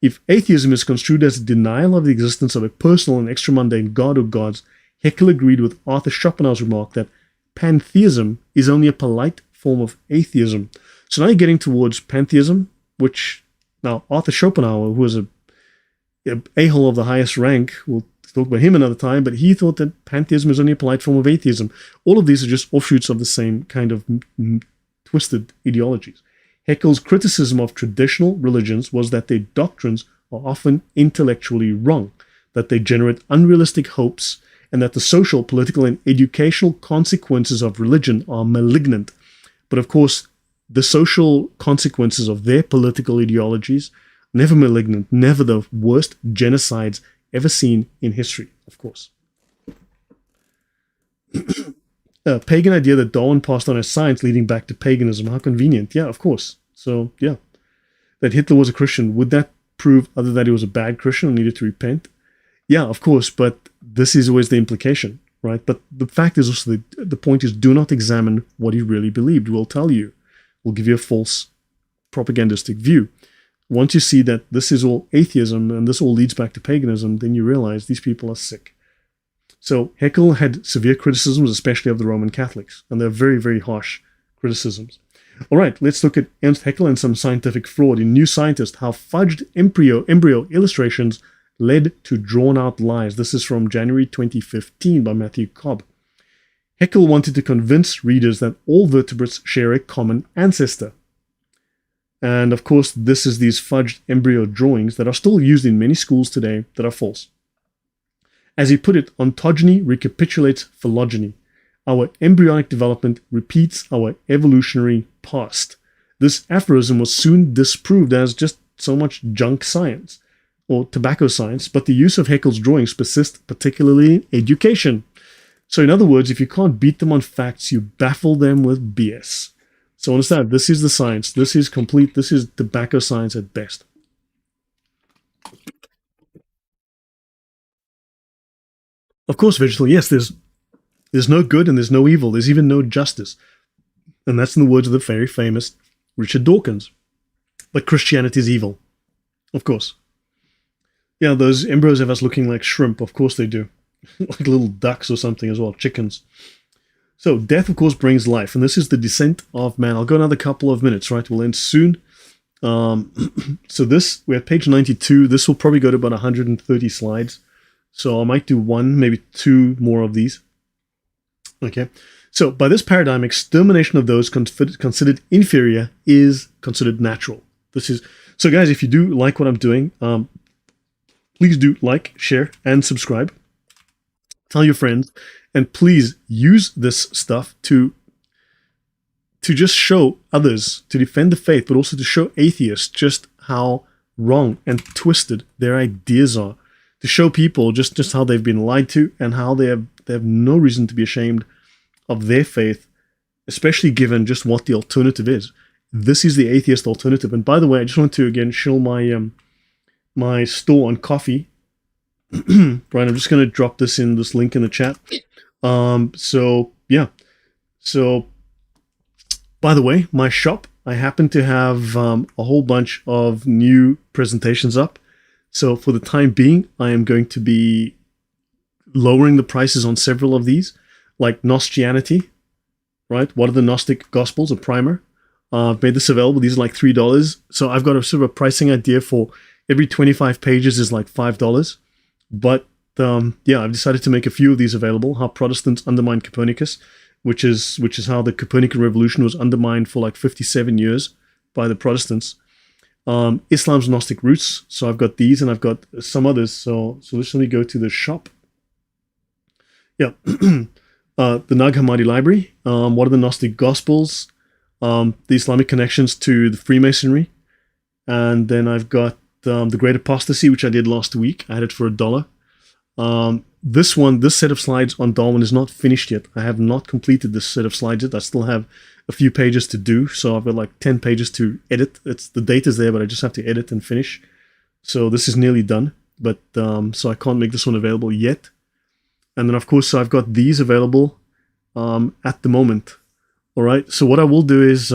If atheism is construed as a denial of the existence of a personal and extramundane God or gods, Haeckel agreed with Arthur Schopenhauer's remark that pantheism is only a polite form of atheism. So now you're getting towards pantheism, which now Arthur Schopenhauer, who was a a-hole of the highest rank, we'll talk about him another time, but he thought that pantheism is only a polite form of atheism. All of these are just offshoots of the same kind of twisted ideologies. Haeckel's criticism of traditional religions was that their doctrines are often intellectually wrong, that they generate unrealistic hopes, and that the social, political, and educational consequences of religion are malignant. But of course, the social consequences of their political ideologies, never malignant, never the worst genocides ever seen in history, of course. A pagan idea that Darwin passed on as science leading back to paganism. How convenient. Yeah, of course. So, yeah. That Hitler was a Christian. Would that prove other that he was a bad Christian and needed to repent? Yeah, of course, but this is always the implication, right? But the fact is also, the point is, do not examine what he really believed. We'll tell you. We'll give you a false propagandistic view. Once you see that this is all atheism and this all leads back to paganism, then you realize these people are sick. So Haeckel had severe criticisms, especially of the Roman Catholics, and they're very, very harsh criticisms. All right, let's look at Ernst Haeckel and some scientific fraud. In New Scientist, how fudged embryo illustrations led to drawn-out lies. This is from January 2015 by Matthew Cobb. Haeckel wanted to convince readers that all vertebrates share a common ancestor. And of course, this is these fudged embryo drawings that are still used in many schools today that are false. As he put it, ontogeny recapitulates phylogeny. Our embryonic development repeats our evolutionary past. This aphorism was soon disproved as just so much junk science, or tobacco science, but the use of Haeckel's drawings persists, particularly in education. So in other words, if you can't beat them on facts, you baffle them with BS. So understand, this is the science. This is complete. This is tobacco science at best. Of course, vegetal, yes, there's no good and there's no evil. There's even no justice. And that's in the words of the very famous Richard Dawkins. But Christianity is evil. Of course. Yeah, those embryos have us looking like shrimp. Of course they do. Like little ducks or something as well, chickens. So death, of course, brings life. And this is the descent of man. I'll go another couple of minutes, right? We'll end soon. So we're at page 92. This will probably go to about 130 slides. So I might do one, maybe two more of these. Okay. So by this paradigm, extermination of those considered inferior is considered natural. This is so, guys. If you do like what I'm doing, please do like, share, and subscribe. Tell your friends, and please use this stuff to just show others, to defend the faith, but also to show atheists just how wrong and twisted their ideas are. To show people just how they've been lied to and how they have no reason to be ashamed of their faith, especially given just what the alternative is. This is the atheist alternative. And by the way, I just want to again show my my store on coffee. Right, I'm just going to drop this link in the chat. So yeah. So by the way, my shop, I happen to have a whole bunch of new presentations up. So for the time being, I am going to be lowering the prices on several of these, like Gnostianity, right? What are the Gnostic Gospels? A primer. I've made this available. These are like $3. So I've got a sort of a pricing idea for every 25 pages is like $5. But yeah, I've decided to make a few of these available. How Protestants undermined Copernicus, which is how the Copernican revolution was undermined for like 57 years by the Protestants. Islam's Gnostic roots. So I've got these and I've got some others. So let me go to the shop. Yeah. The Nag Hammadi Library. What are the Gnostic Gospels? The Islamic connections to the Freemasonry. And then I've got the Great Apostasy, which I did last week. I had it for $1. This set of slides on Darwin is not finished yet. I have not completed this set of slides yet. I still have a few pages to do. So I've got like 10 pages to edit. The data's there, but I just have to edit and finish. So this is nearly done. But so I can't make this one available yet. And then, of course, I've got these available at the moment. All right. So what I will do is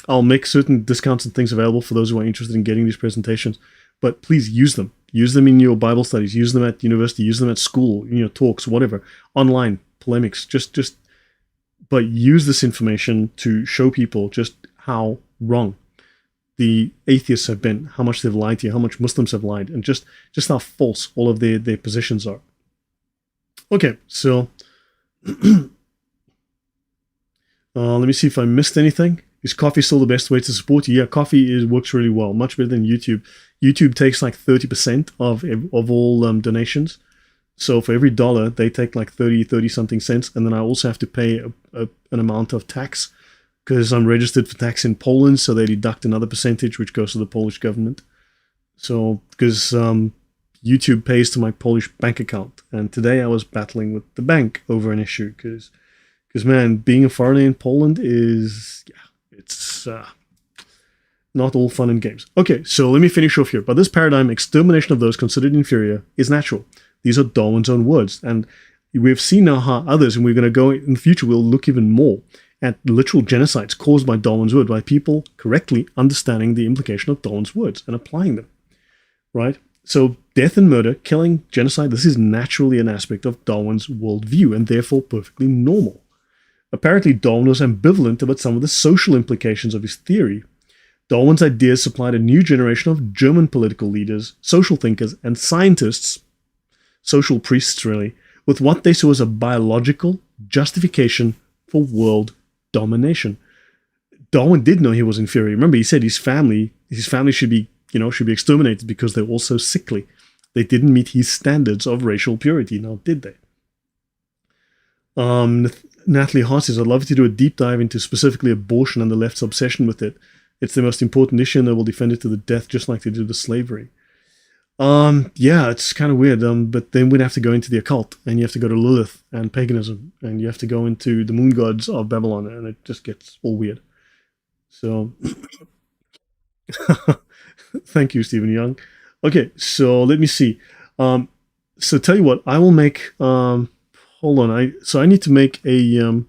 I'll make certain discounts and things available for those who are interested in getting these presentations. But please use them. Use them in your Bible studies. Use them at university. Use them at school, in your talks, whatever. Online, polemics. But use this information to show people just how wrong the atheists have been, how much they've lied to you, how much Muslims have lied, and just how false all of their positions are. Okay, so let me see if I missed anything. Is coffee still the best way to support you? Yeah, coffee works really well, much better than YouTube. YouTube takes like 30% of all donations. So for every $1, they take like 30 something cents, and then I also have to pay an amount of tax because I'm registered for tax in Poland, so they deduct another percentage which goes to the Polish government. So because YouTube pays to my Polish bank account, and today I was battling with the bank over an issue because man, being a foreigner in Poland is it's not all fun and games. Okay, so let me finish off here. By this paradigm, extermination of those considered inferior is natural. These are Darwin's own words, and we've seen now how others, and we're going to go in the future, we'll look even more at literal genocides caused by Darwin's word, by people correctly understanding the implication of Darwin's words and applying them, right? So death and murder, killing, genocide, this is naturally an aspect of Darwin's worldview and therefore perfectly normal. Apparently, Darwin was ambivalent about some of the social implications of his theory. Darwin's ideas supplied a new generation of German political leaders, social thinkers, and scientists, social priests really, with what they saw as a biological justification for world domination. Darwin did know he was inferior. Remember, he said his family should be exterminated because they're all so sickly. They didn't meet his standards of racial purity. Now, did they? Natalie Hart says, I'd love to do a deep dive into specifically abortion and the left's obsession with it. It's the most important issue and they will defend it to the death just like they did with slavery. Yeah, it's kind of weird, but then we'd have to go into the occult, and you have to go to Lilith and paganism, and you have to go into the moon gods of Babylon, and it just gets all weird. So, thank you, Stephen Young. Okay, so let me see. So tell you what, I will make, hold on, I need to make a,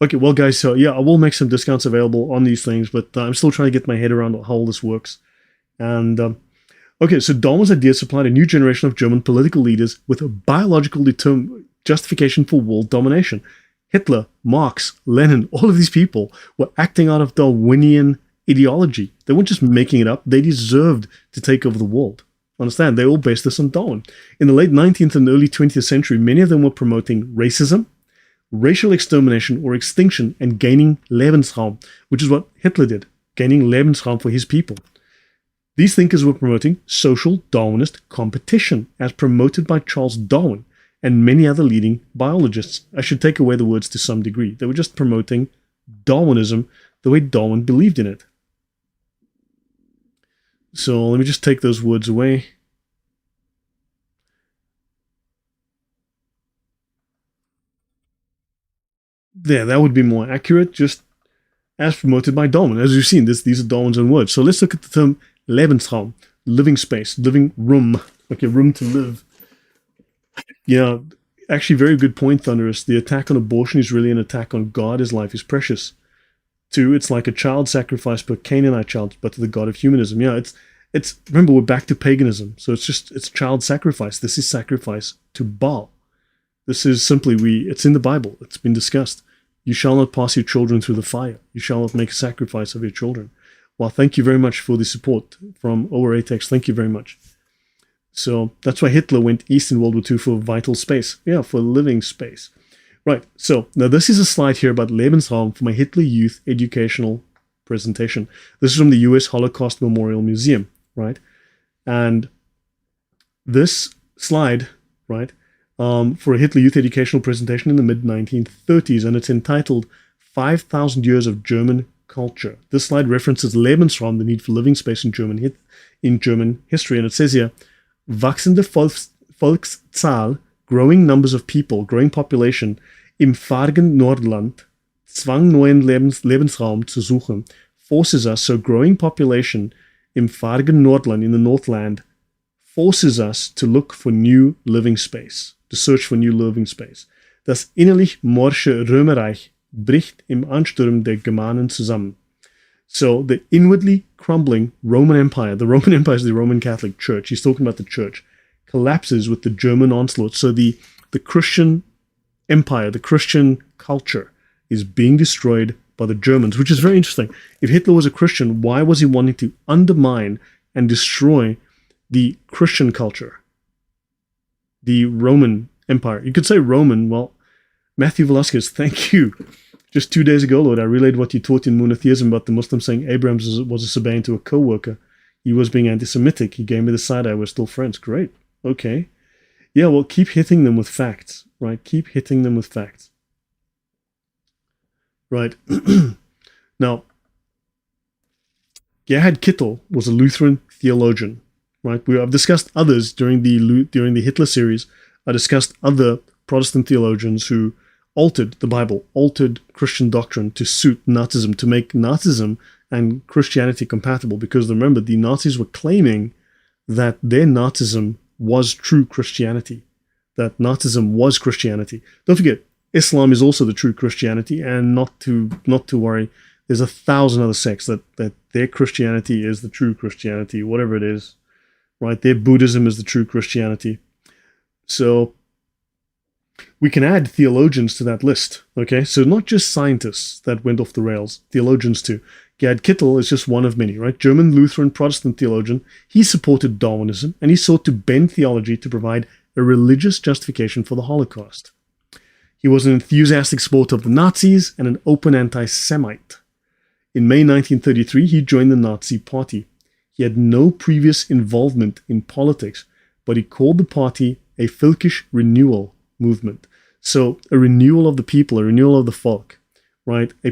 okay, well guys, so yeah, I will make some discounts available on these things, but I'm still trying to get my head around how all this works. And, okay, so Darwin's ideas supplied a new generation of German political leaders with a biological justification for world domination. Hitler, Marx, Lenin, all of these people were acting out of Darwinian ideology. They weren't just making it up. They deserved to take over the world. Understand, they all based this on Darwin. In the late 19th and early 20th century, many of them were promoting racism, racial extermination or extinction, and gaining Lebensraum, which is what Hitler did, gaining Lebensraum for his people. These thinkers were promoting social Darwinist competition, as promoted by Charles Darwin and many other leading biologists. I should take away the words to some degree. They were just promoting Darwinism the way Darwin believed in it. So let me just take those words away. There, that would be more accurate, just as promoted by Darwin. As you've seen, these are Darwin's own words. So let's look at the term Lebensraum, living space, living room. Okay, room to live. Yeah, actually, very good point, Thunderous. The attack on abortion is really an attack on God, as life is precious. 2, it's like a child sacrifice per Canaanite child, but to the God of humanism. Yeah, it's remember, we're back to paganism. So it's child sacrifice. This is sacrifice to Baal. This is simply, it's in the Bible. It's been discussed. You shall not pass your children through the fire. You shall not make a sacrifice of your children. Well, thank you very much for the support from Atex. Thank you very much. So that's why Hitler went east in World War II for vital space. Yeah, for living space. Right, so now this is a slide here about Lebensraum for my Hitler Youth educational presentation. This is from the US Holocaust Memorial Museum, right? And this slide, right, for a Hitler Youth educational presentation in the mid-1930s, and it's entitled 5,000 Years of German Culture. This slide references Lebensraum, the need for living space in German history, and it says here, wachsende Volkszahl, growing numbers of people, growing population, im fargen Nordland, zwang neuen Lebensraum zu suchen, forces us, so growing population im fargen Nordland, in the Northland, forces us to look for new living space, to search for new living space. Das innerlich morsche Römerreich bricht im Ansturm der Germanen zusammen. So the inwardly crumbling Roman Empire, the Roman Empire is the Roman Catholic Church, he's talking about the church, collapses with the German onslaught. So the Christian empire, the Christian culture is being destroyed by the Germans, which is very interesting. If Hitler was a Christian, why was he wanting to undermine and destroy the Christian culture, the Roman Empire? You could say Roman. Well, Matthew Velasquez, thank you. Just 2 days ago, Lord, I relayed what you taught in monotheism about the Muslims saying Abraham was a Sabaean to a co-worker. He was being anti-Semitic. He gave me the side eye. We're still friends. Great. Okay. Yeah, well, keep hitting them with facts, right? Keep hitting them with facts. Right. Now, Gerhard Kittel was a Lutheran theologian, right? I've discussed others during the Hitler series. I discussed other Protestant theologians who altered the Bible, altered Christian doctrine to suit Nazism, to make Nazism and Christianity compatible. Because remember, the Nazis were claiming that their Nazism was true Christianity, that Nazism was Christianity. Don't forget, Islam is also the true Christianity, and not to worry, there's 1,000 other sects that their Christianity is the true Christianity, whatever it is, right? Their Buddhism is the true Christianity. So we can add theologians to that list, okay? So not just scientists that went off the rails, theologians too. Gerhard Kittel is just one of many, right? German Lutheran Protestant theologian. He supported Darwinism, and he sought to bend theology to provide a religious justification for the Holocaust. He was an enthusiastic supporter of the Nazis and an open anti-Semite. In May 1933, he joined the Nazi Party. He had no previous involvement in politics, but he called the party a Völkisch renewal movement. So a renewal of the people, a renewal of the folk, right? A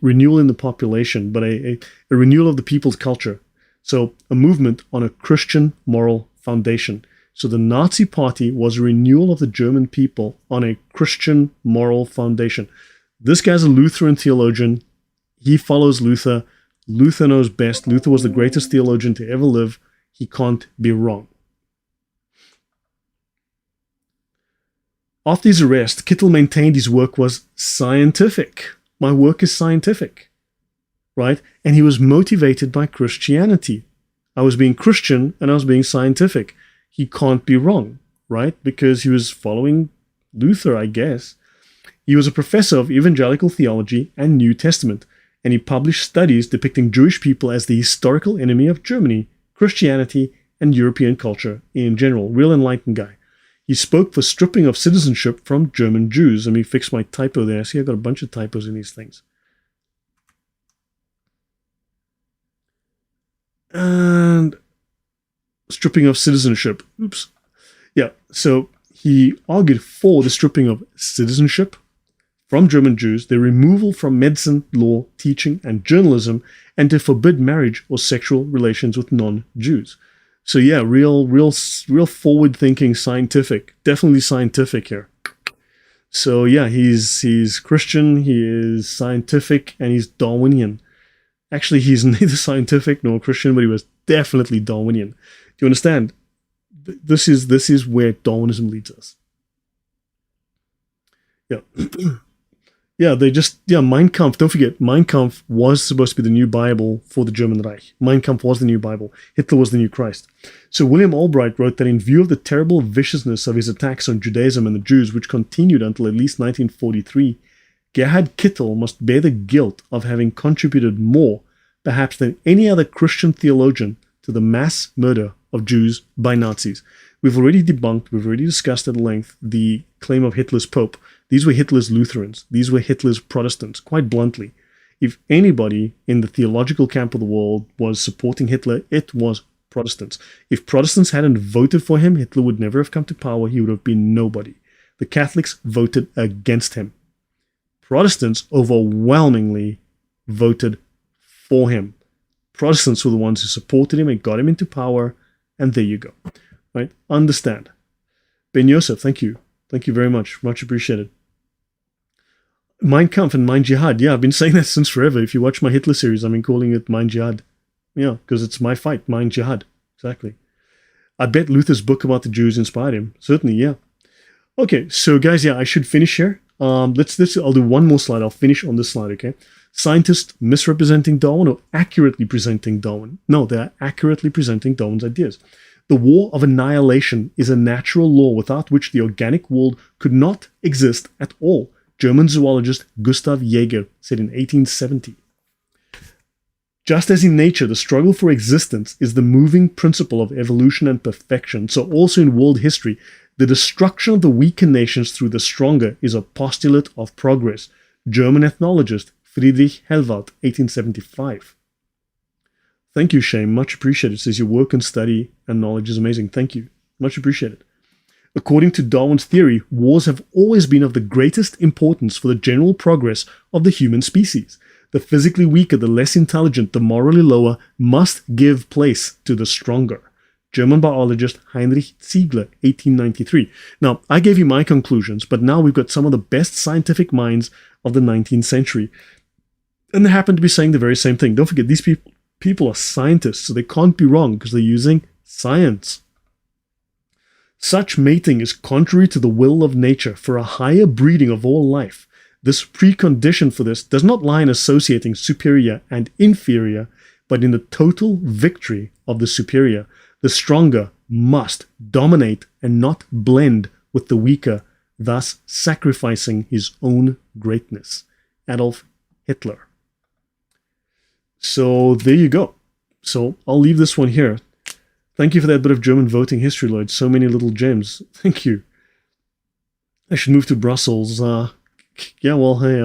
renewal in the population, but a renewal of the people's culture. So a movement on a Christian moral foundation. So the Nazi Party was a renewal of the German people on a Christian moral foundation. This guy's a Lutheran theologian. He follows Luther. Luther knows best. Luther was the greatest theologian to ever live. He can't be wrong. After his arrest, Kittel maintained his work was scientific. My work is scientific, right? And he was motivated by Christianity. I was being Christian and I was being scientific. He can't be wrong, right? Because he was following Luther, I guess. He was a professor of evangelical theology and New Testament, and he published studies depicting Jewish people as the historical enemy of Germany, Christianity, and European culture in general. Real enlightened guy. He spoke for stripping of citizenship from German Jews. Let me fix my typo there. See, I've got a bunch of typos in these things. And stripping of citizenship. Oops. Yeah, so he argued for the stripping of citizenship from German Jews, the removal from medicine, law, teaching, and journalism, and to forbid marriage or sexual relations with non-Jews. So yeah, real forward-thinking, scientific, definitely scientific here. So yeah, he's Christian, he is scientific, and he's Darwinian. Actually, he's neither scientific nor Christian, but he was definitely Darwinian. Do you understand? This is where Darwinism leads us. Yeah. Mein Kampf, don't forget, Mein Kampf was supposed to be the new Bible for the German Reich. Mein Kampf was the new Bible. Hitler was the new Christ. So William Albright wrote that in view of the terrible viciousness of his attacks on Judaism and the Jews, which continued until at least 1943, Gerhard Kittel must bear the guilt of having contributed more, perhaps than any other Christian theologian, to the mass murder of Jews by Nazis. We've already discussed at length the claim of Hitler's Pope. These were Hitler's Lutherans. These were Hitler's Protestants, quite bluntly. If anybody in the theological camp of the world was supporting Hitler, it was Protestants. If Protestants hadn't voted for him, Hitler would never have come to power. He would have been nobody. The Catholics voted against him. Protestants overwhelmingly voted for him. Protestants were the ones who supported him and got him into power, and there you go. Right? Understand. Ben Yosef, thank you. Thank you very much. Much appreciated. Mein Kampf and Mein Jihad. Yeah, I've been saying that since forever. If you watch my Hitler series, I've been calling it Mein Jihad. Yeah, because it's my fight, Mein Jihad. Exactly. I bet Luther's book about the Jews inspired him. Certainly, yeah. Okay, so guys, yeah, I should finish here. I'll do one more slide. I'll finish on this slide, okay? Scientists misrepresenting Darwin or accurately presenting Darwin? No, they're accurately presenting Darwin's ideas. The war of annihilation is a natural law without which the organic world could not exist at all, German zoologist Gustav Jäger said in 1870. Just as in nature, the struggle for existence is the moving principle of evolution and perfection, so also in world history, the destruction of the weaker nations through the stronger is a postulate of progress. German ethnologist Friedrich Hellwald, 1875. Thank you, Shane. Much appreciated. It says your work and study and knowledge is amazing. Thank you. Much appreciated. According to Darwin's theory, wars have always been of the greatest importance for the general progress of the human species. The physically weaker, the less intelligent, the morally lower must give place to the stronger. German biologist Heinrich Ziegler, 1893. Now, I gave you my conclusions, but now we've got some of the best scientific minds of the 19th century. And they happen to be saying the very same thing. Don't forget, these people are scientists, so they can't be wrong because they're using science. Such mating is contrary to the will of nature for a higher breeding of all life. This precondition for this does not lie in associating superior and inferior, but in the total victory of the superior. The stronger must dominate and not blend with the weaker, thus sacrificing his own greatness. Adolf Hitler. So there you go. So I'll leave this one here. Thank you for that bit of German voting history, Lloyd. So many little gems. Thank you. I should move to Brussels. Yeah, well, hey,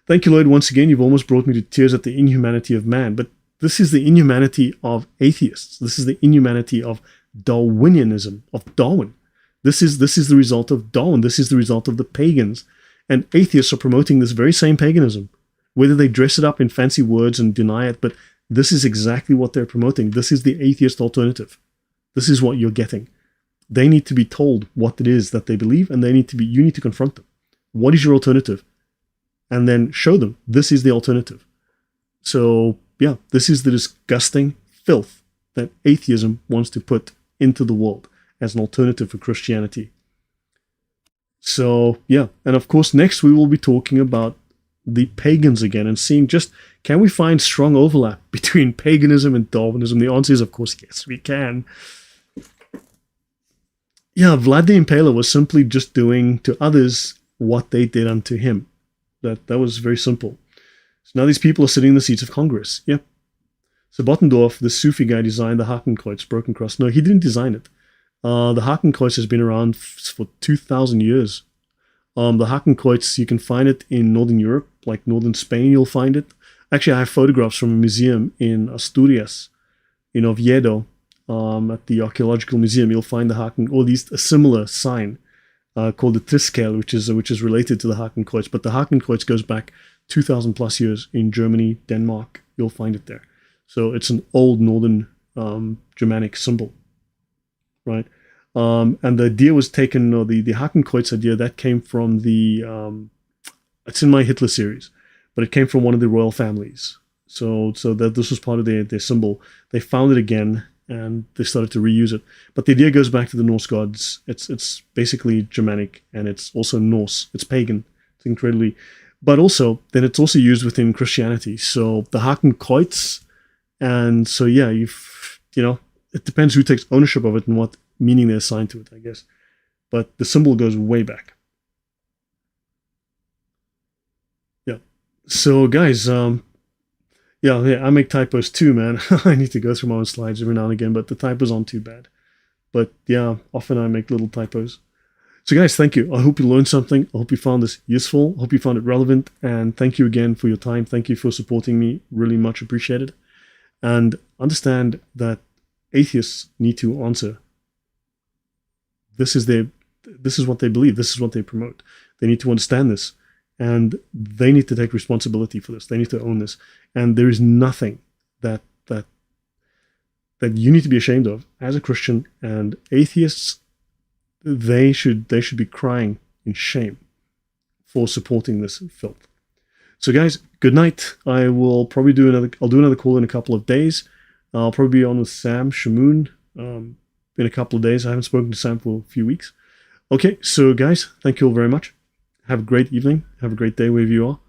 thank you, Lloyd. Once again, you've almost brought me to tears at the inhumanity of man. But this is the inhumanity of atheists. This is the inhumanity of Darwinianism, of Darwin. This is the result of Darwin. This is the result of the pagans. And atheists are promoting this very same paganism. Whether they dress it up in fancy words and deny it, but this is exactly what they're promoting. This is the atheist alternative. This is what you're getting. They need to be told what it is that they believe, and you need to confront them. What is your alternative? And then show them this is the alternative. So, yeah, this is the disgusting filth that atheism wants to put into the world as an alternative for Christianity. So, yeah, and of course, next we will be talking about the pagans again and seeing just, can we find strong overlap between paganism and Darwinism? The answer is, of course, yes, we can. Yeah, Vlad the Impaler was simply just doing to others what they did unto him. That was very simple. So now these people are sitting in the seats of Congress. Yeah. So Bottendorf, the Sufi guy, designed the Hakenkreuz, broken cross. No, he didn't design it. The Hakenkreuz has been around for 2,000 years. The Hakenkreuz, you can find it in Northern Europe, like Northern Spain, you'll find it. Actually, I have photographs from a museum in Asturias, in Oviedo, at the Archaeological Museum. You'll find the Haken, or at least a similar sign called the Triskel, which is related to the Hakenkreuz. But the Hakenkreuz goes back 2,000 plus years in Germany, Denmark. You'll find it there. So it's an old Northern Germanic symbol, right? And the idea was taken, or the Hakenkreuz idea, that came from it's in my Hitler series, but it came from one of the royal families. So that this was part of their symbol. They found it again, and they started to reuse it. But the idea goes back to the Norse gods. It's basically Germanic, and it's also Norse. It's pagan. It's incredibly... But also, then it's also used within Christianity. So the Hakenkreuz, and so yeah, it depends who takes ownership of it and what meaning they assign to it, I guess. But the symbol goes way back. Yeah. So guys, yeah, I make typos too, man. I need to go through my own slides every now and again, but the typos aren't too bad. But yeah, often I make little typos. So guys, thank you. I hope you learned something. I hope you found this useful. I hope you found it relevant. And thank you again for your time. Thank you for supporting me. Really much appreciated. And understand that atheists need to answer. This is what they believe. This is what they promote. They need to understand this. And they need to take responsibility for this. They need to own this. And there is nothing that you need to be ashamed of as a Christian. And atheists, they should be crying in shame for supporting this filth. So guys, good night. I'll do another call in a couple of days. I'll probably be on with Sam Shamoon in a couple of days. I haven't spoken to Sam for a few weeks. Okay, so guys, thank you all very much. Have a great evening. Have a great day wherever you are.